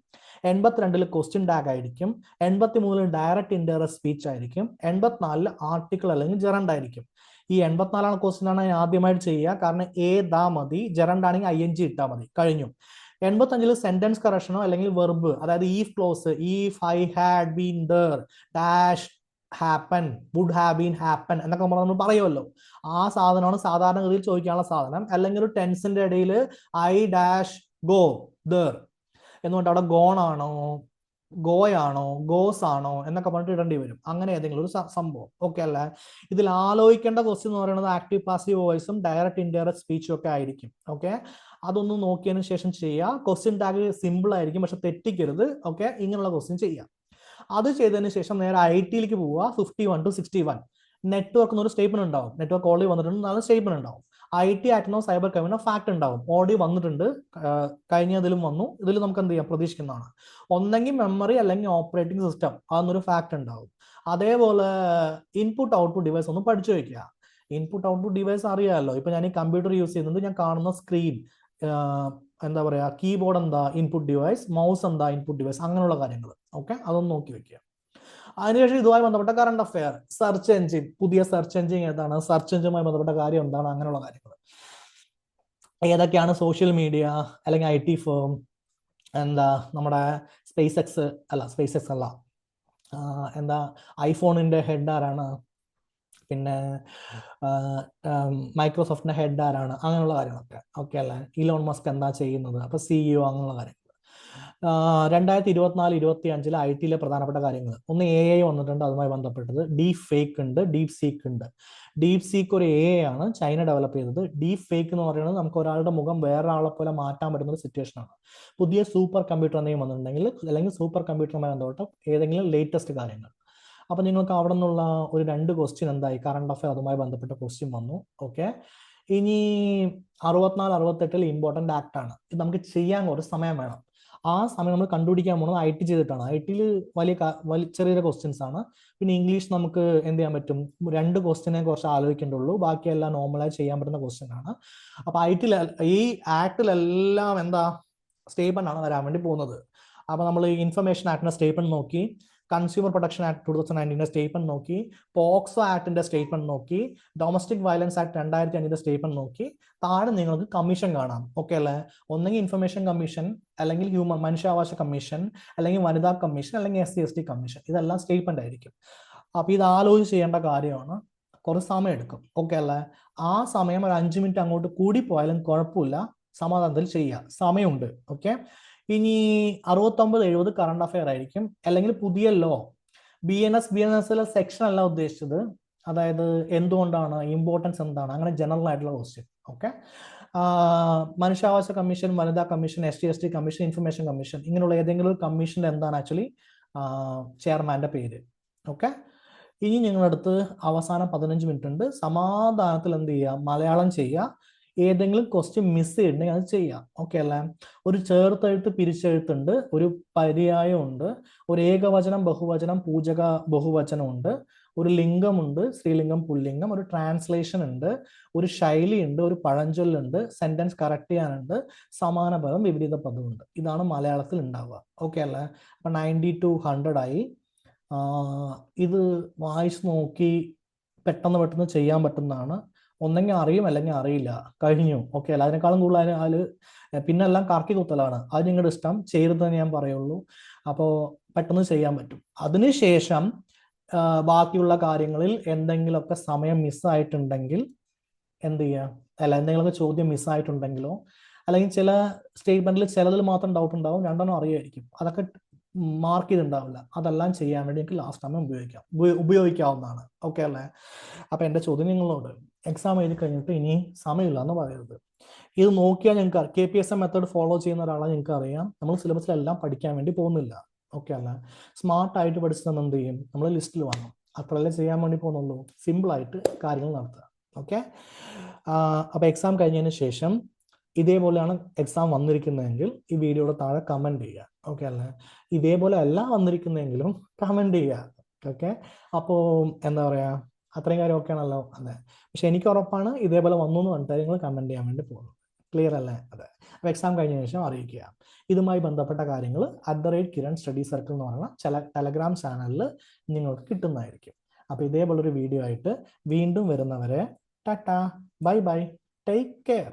A: 82 ക്വസ്റ്റ്യൻ ടാഗ് ആയിരിക്കും. 83 ഡയറക്റ്റ് ഇൻഡയറക്റ്റ് സ്പീച്ച് ആയിരിക്കും. 84 ആർട്ടിക്കിൾ അല്ലെങ്കിൽ ജെറണ്ട് ആയിരിക്കും. ഈ 84 ക്വസ്റ്റ്യൻ ആണ് ആദ്യമായിട്ട് ചെയ്യുക. കാരണം ഏതാ മതി, ജെറണ്ട് ആണെങ്കിൽ ING ഇട്ടാൽ മതി, കഴിഞ്ഞു. 85 സെന്റൻസ് കറക്ഷനോ അല്ലെങ്കിൽ വെർബ്, അതായത് if clause, if I had been there dash happen, would have been happen എന്നൊക്കെ നമ്മൾ പറയുമല്ലോ. ആ സാധനമാണ് സാധാരണഗതിയിൽ ചോദിക്കാനുള്ള സാധനം. അല്ലെങ്കിൽ ഒരു ടെൻസിന്റെ ഇടയിൽ ഐ ഡാഷ് ഗോ ദർ എന്നുകൊണ്ട് അവിടെ ഗോൺ ആണോ, ഗോയാണോ, ഗോസ് ആണോ എന്നൊക്കെ പറഞ്ഞിട്ട് ഇടേണ്ടി വരും. അങ്ങനെ ഏതെങ്കിലും ഒരു സംഭവം. ഓക്കെ അല്ലേ? ഇതിൽ ആലോചിക്കേണ്ട ക്വസ്റ്റ്യൻ എന്ന് പറയുന്നത് ആക്റ്റീവ് പാസീവ് വോയിസും ഡയറക്റ്റ് ഇൻഡയറക്റ്റ് സ്പീച്ചും ഒക്കെ ആയിരിക്കും. ഓക്കെ, അതൊന്ന് നോക്കിയതിനു ശേഷം ചെയ്യുക. ക്വസ്റ്റ്യൻ ടാഗ് സിമ്പിൾ ആയിരിക്കും, പക്ഷെ തെറ്റിക്കരുത്. ഓക്കെ, ഇങ്ങനെയുള്ള ക്വസ്റ്റ്യൻ ചെയ്യാം. അത് ചെയ്തതിന് ശേഷം നേരെ IT-യിലേക്ക് പോവുക. 51 to 61 നെറ്റ്വർക്ക് എന്നൊരു സ്റ്റേറ്റ്മെന്റ് ഉണ്ടാവും. നെറ്റ്വർക്ക് ഓൾറെഡി വന്നിട്ടുണ്ട്, നാളെ സ്റ്റേറ്റ്മെന്റ് ഉണ്ടാവും. IT ആക്ടിനോ സൈബർ ക്രൈമിനോ ഫാക്ട് ഉണ്ടാവും. ഓഡിയോ വന്നിട്ടുണ്ട്, കഴിഞ്ഞതിലും വന്നു. ഇതിൽ നമുക്ക് എന്ത് ചെയ്യാം? പ്രതീക്ഷിക്കുന്നതാണ്. ഒന്നെങ്കിൽ മെമ്മറി അല്ലെങ്കിൽ ഓപ്പറേറ്റിംഗ് സിസ്റ്റം, അതൊന്നൊരു ഫാക്ട് ഉണ്ടാവും. അതേപോലെ ഇൻപുട്ട് ഔട്ട്പുട്ട് ഡിവൈസ് ഒന്ന് പഠിച്ചു വെക്കുക. ഇൻപുട്ട് ഔട്ട്പുട്ട് ഡിവൈസ് അറിയാമല്ലോ. ഇപ്പൊ ഞാൻ ഈ കമ്പ്യൂട്ടർ യൂസ് ചെയ്യുന്നുണ്ട്, ഞാൻ കാണുന്ന സ്ക്രീൻ എന്താ പറയാ, കീബോർഡ് എന്താ ഇൻപുട്ട് ഡിവൈസ്, മൗസ് എന്താ ഇൻപുട്ട് ഡിവൈസ്, അങ്ങനെയുള്ള കാര്യങ്ങൾ. ഓക്കെ, അതൊന്ന് നോക്കി വെക്കുക. അതിനുശേഷം ഇതുമായി ബന്ധപ്പെട്ട കറണ്ട് അഫെയർ, സെർച്ച് എഞ്ചിൻ, പുതിയ സെർച്ച് എഞ്ചിൻ ഏതാണ്, സെർച്ച് എഞ്ചിനുമായി ബന്ധപ്പെട്ട കാര്യം എന്താണ്, അങ്ങനെയുള്ള കാര്യങ്ങൾ. ഏതൊക്കെയാണ് സോഷ്യൽ മീഡിയ അല്ലെങ്കിൽ IT ഫേം, എന്താ നമ്മുടെ സ്പേസ് എക്സ് അല്ല, എന്താ ഐഫോണിന്റെ ഹെഡ് ആരാണ്, പിന്നെ മൈക്രോസോഫ്റ്റിന്റെ ഹെഡ് ആരാണ്, അങ്ങനെയുള്ള കാര്യങ്ങളൊക്കെ. ഓക്കെ അല്ലേ. ഇലോൺ മസ്ക് എന്താ ചെയ്യുന്നത്, അപ്പൊ CEO, അങ്ങനെയുള്ള കാര്യങ്ങൾ. 2024-25 IT പ്രധാനപ്പെട്ട കാര്യങ്ങൾ. ഒന്ന് AI വന്നിട്ടുണ്ട്, അതുമായി ബന്ധപ്പെട്ടത്. ഡീപ് ഫേക്ക് ഉണ്ട്, ഡീപ് സീക്ക് ഉണ്ട്. ഡീപ് സീക്ക് ഒരു AI ആണ്, ചൈന ഡെവലപ്പ് ചെയ്തത്. ഡീപ് ഫേക്ക് എന്ന് പറയുന്നത് നമുക്ക് ഒരാളുടെ മുഖം വേറെ ആളെ പോലെ മാറ്റാൻ പറ്റുന്ന ഒരു സിറ്റുവേഷൻ ആണ്. പുതിയ സൂപ്പർ കമ്പ്യൂട്ടർ എന്തെങ്കിലും വന്നിട്ടുണ്ടെങ്കിൽ, അല്ലെങ്കിൽ സൂപ്പർ കമ്പ്യൂട്ടറുമായി ബന്ധപ്പെട്ട ഏതെങ്കിലും ലേറ്റസ്റ്റ് കാര്യങ്ങൾ. അപ്പൊ നിങ്ങൾക്ക് അവിടെ നിന്നുള്ള ഒരു 2 ക്വസ്റ്റ്യൻ എന്തായി, കറണ്ട് അഫെയർ അതുമായി ബന്ധപ്പെട്ട ക്വസ്റ്റ്യൻ വന്നു. ഓക്കെ, ഇനി 64-68 ഇമ്പോർട്ടന്റ് ആക്ട് ആണ്. ഇത് നമുക്ക് ചെയ്യാൻ കുറച്ച് സമയം വേണം. ആ സമയം നമ്മൾ കണ്ടുപിടിക്കാൻ പോകുന്നത് IT ചെയ്തിട്ടാണ്. IT-ൽ വലിയ ചെറിയ ക്വസ്റ്റ്യൻസ് ആണ്. പിന്നെ ഇംഗ്ലീഷ് നമുക്ക് എന്ത് ചെയ്യാൻ പറ്റും, 2 ക്വസ്റ്റ്യനെ കുറച്ച് ആലോചിക്കേണ്ടുള്ളൂ, ബാക്കിയെല്ലാം നോർമലായി ചെയ്യാൻ പറ്റുന്ന ക്വസ്റ്റ്യൻ ആണ്. അപ്പൊ ഈ ആക്ടിലെല്ലാം എന്താ സ്റ്റേറ്റ്മെന്റ് ആണ് വരാൻ വേണ്ടി പോകുന്നത്. അപ്പൊ നമ്മൾ ഇൻഫർമേഷൻ ആക്ടിന്റെ സ്റ്റേറ്റ്മെന്റ് നോക്കി, കൺസ്യൂമർ പ്രൊട്ടക്ഷൻ ആക്ട് 2019 സ്റ്റേറ്റ്മെന്റ് നോക്കി, പോക്സോ ആക്ടിന്റെ സ്റ്റേറ്റ്മെന്റ് നോക്കി, ഡൊമസ്റ്റിക് വയലൻസ് ആക്ട് 2005 സ്റ്റേറ്റ്മെന്റ് നോക്കി, താഴെ നിങ്ങൾക്ക് കമ്മീഷൻ കാണാം. ഓക്കെ അല്ലേ. ഒന്നെങ്കിൽ ഇൻഫർമേഷൻ കമ്മീഷൻ, അല്ലെങ്കിൽ മനുഷ്യാവകാശ കമ്മീഷൻ, അല്ലെങ്കിൽ വനിതാ കമ്മീഷൻ, അല്ലെങ്കിൽ SC/ST കമ്മീഷൻ. ഇതെല്ലാം സ്റ്റേറ്റ്മെന്റ് ആയിരിക്കും. അപ്പൊ ഇത് ആലോചിച്ച് ചെയ്യേണ്ട കാര്യമാണ്, കുറച്ച് സമയം എടുക്കും. ഓക്കെ അല്ലേ. ആ സമയം ഒരു 5 മിനിറ്റ് അങ്ങോട്ട് കൂടി പോയാലും കുഴപ്പമില്ല, സമാധാനത്തിൽ ചെയ്യുക, സമയമുണ്ട്. ഓക്കെ, ഇനി 69-70 കറണ്ട് അഫെയർ ആയിരിക്കും, അല്ലെങ്കിൽ പുതിയ ലോ. BNS സെക്ഷൻ അല്ല ഉദ്ദേശിച്ചത്, അതായത് എന്തുകൊണ്ടാണ്, ഇമ്പോർട്ടൻസ് എന്താണ്, അങ്ങനെ ജനറൽ ആയിട്ടുള്ള ക്വസ്റ്റ്യൻ. ഓക്കെ, മനുഷ്യാവകാശ കമ്മീഷൻ, വനിതാ commission, SC/ST commission, information commission, ഇങ്ങനെയുള്ള ഏതെങ്കിലും ഒരു കമ്മീഷന്റെ എന്താണ് ആക്ച്വലി ചെയർമാന്റെ പേര്. ഓക്കെ, ഇനി നിങ്ങളുടെ അടുത്ത് അവസാനം 15 മിനിറ്റ് ഉണ്ട്, സമാധാനത്തിൽ എന്ത് ചെയ്യുക, മലയാളം ചെയ്യുക. ഏതെങ്കിലും ക്വസ്റ്റ്യൻ മിസ് ചെയ്തിട്ടുണ്ടെങ്കിൽ അത് ചെയ്യാം. ഓക്കെ അല്ലേ. ഒരു ചേർത്തെഴുത്ത് പിരിച്ചെഴുത്തുണ്ട്, ഒരു പര്യായം ഉണ്ട്, ഒരു ഏകവചനം ബഹുവചനം പൂജക ബഹുവചനം ഉണ്ട്, ഒരു ലിംഗമുണ്ട്, സ്ത്രീലിംഗം പുല്ലിംഗം, ഒരു ട്രാൻസ്ലേഷൻ ഉണ്ട്, ഒരു ശൈലിയുണ്ട്, ഒരു പഴഞ്ചൊല്ലുണ്ട്, സെന്റൻസ് കറക്റ്റ് ചെയ്യാനുണ്ട്, സമാന പദം വിപരീത പദമുണ്ട്. ഇതാണ് മലയാളത്തിൽ ഉണ്ടാവുക. ഓക്കെ അല്ലേ. അപ്പൊ 90 to 100 ആയി. ഇത് വായിച്ച് നോക്കി പെട്ടെന്ന് ചെയ്യാൻ പറ്റുന്നതാണ്. ഒന്നെങ്കിൽ അറിയും, അല്ലെങ്കിൽ അറിയില്ല, കഴിഞ്ഞു. ഓക്കെ അല്ല. അതിനേക്കാളും കൂടുതൽ അതിൽ പിന്നെ എല്ലാം കറക്കി കുത്തലാണ്. അത് നിങ്ങളുടെ ഇഷ്ടം, ചെയ്തതെന്ന് ഞാൻ പറയുള്ളൂ. അപ്പോൾ പെട്ടെന്ന് ചെയ്യാൻ പറ്റും. അതിനുശേഷം ബാക്കിയുള്ള കാര്യങ്ങളിൽ എന്തെങ്കിലുമൊക്കെ സമയം മിസ്സായിട്ടുണ്ടെങ്കിൽ എന്ത് ചെയ്യുക, അല്ല എന്തെങ്കിലുമൊക്കെ ചോദ്യം മിസ്സായിട്ടുണ്ടെങ്കിലോ, അല്ലെങ്കിൽ ചില സ്റ്റേറ്റ്മെന്റിൽ ചിലതിൽ മാത്രം ഡൗട്ട് ഉണ്ടാവും, രണ്ടെണ്ണം അറിയായിരിക്കും, അതൊക്കെ മാർക്ക് ചെയ്തിട്ടുണ്ടാവില്ല. അതെല്ലാം ചെയ്യാൻ വേണ്ടി എനിക്ക് ലാസ്റ്റ് സമയം ഉപയോഗിക്കാവുന്നതാണ്. ഓക്കെ അല്ലേ. അപ്പൊ എന്റെ ചോദ്യം നിങ്ങളോട്, എക്സാം എഴുതി കഴിഞ്ഞിട്ട് ഇനി സമയമില്ല എന്ന് പറയരുത്. ഇത് നോക്കിയാൽ നിങ്ങൾക്ക് KPSM മെത്തേഡ് ഫോളോ ചെയ്യുന്ന ഒരാളെ നിങ്ങൾക്ക് അറിയാം, നമ്മൾ സിലബസിലെല്ലാം പഠിക്കാൻ വേണ്ടി പോകുന്നില്ല. ഓക്കെ അല്ല. സ്മാർട്ടായിട്ട് പഠിച്ച് നമ്മൾ എന്ത് ചെയ്യും, നമ്മൾ ലിസ്റ്റിൽ വന്നു, അത്രയല്ലേ ചെയ്യാൻ വേണ്ടി പോകുന്നുള്ളൂ. സിമ്പിളായിട്ട് കാര്യങ്ങൾ നടത്തുക. ഓക്കെ. അപ്പൊ എക്സാം കഴിഞ്ഞതിന് ശേഷം ഇതേപോലെയാണ് എക്സാം വന്നിരിക്കുന്നതെങ്കിൽ ഈ വീഡിയോയുടെ താഴെ കമന്റ് ചെയ്യുക. ഓക്കെ അല്ലേ. ഇതേപോലെ അല്ല വന്നിരിക്കുന്നതെങ്കിലും കമന്റ് ചെയ്യുക. ഓക്കെ. അപ്പോൾ എന്താ പറയാ, അത്രയും കാര്യം ഓക്കെ ആണല്ലോ. അതെ. പക്ഷെ എനിക്ക് ഉറപ്പാണ് ഇതേപോലെ വന്നു എന്ന് പറഞ്ഞിട്ട് നിങ്ങൾ കമന്റ് ചെയ്യാൻ വേണ്ടി പോകുന്നു. ക്ലിയർ അല്ലേ. അതെ. അപ്പോൾ എക്സാം കഴിഞ്ഞ ശേഷം അറിയിക്കുക. ഇതുമായി ബന്ധപ്പെട്ട കാര്യങ്ങൾ @Kiran സ്റ്റഡി സർക്കിൾ എന്ന് പറയുന്ന ടെലഗ്രാം ചാനലിൽ നിങ്ങൾക്ക് കിട്ടുന്നതായിരിക്കും. അപ്പോൾ ഇതേപോലൊരു വീഡിയോ ആയിട്ട് വീണ്ടും വരുന്നവരെ Tata, bye bye, take care.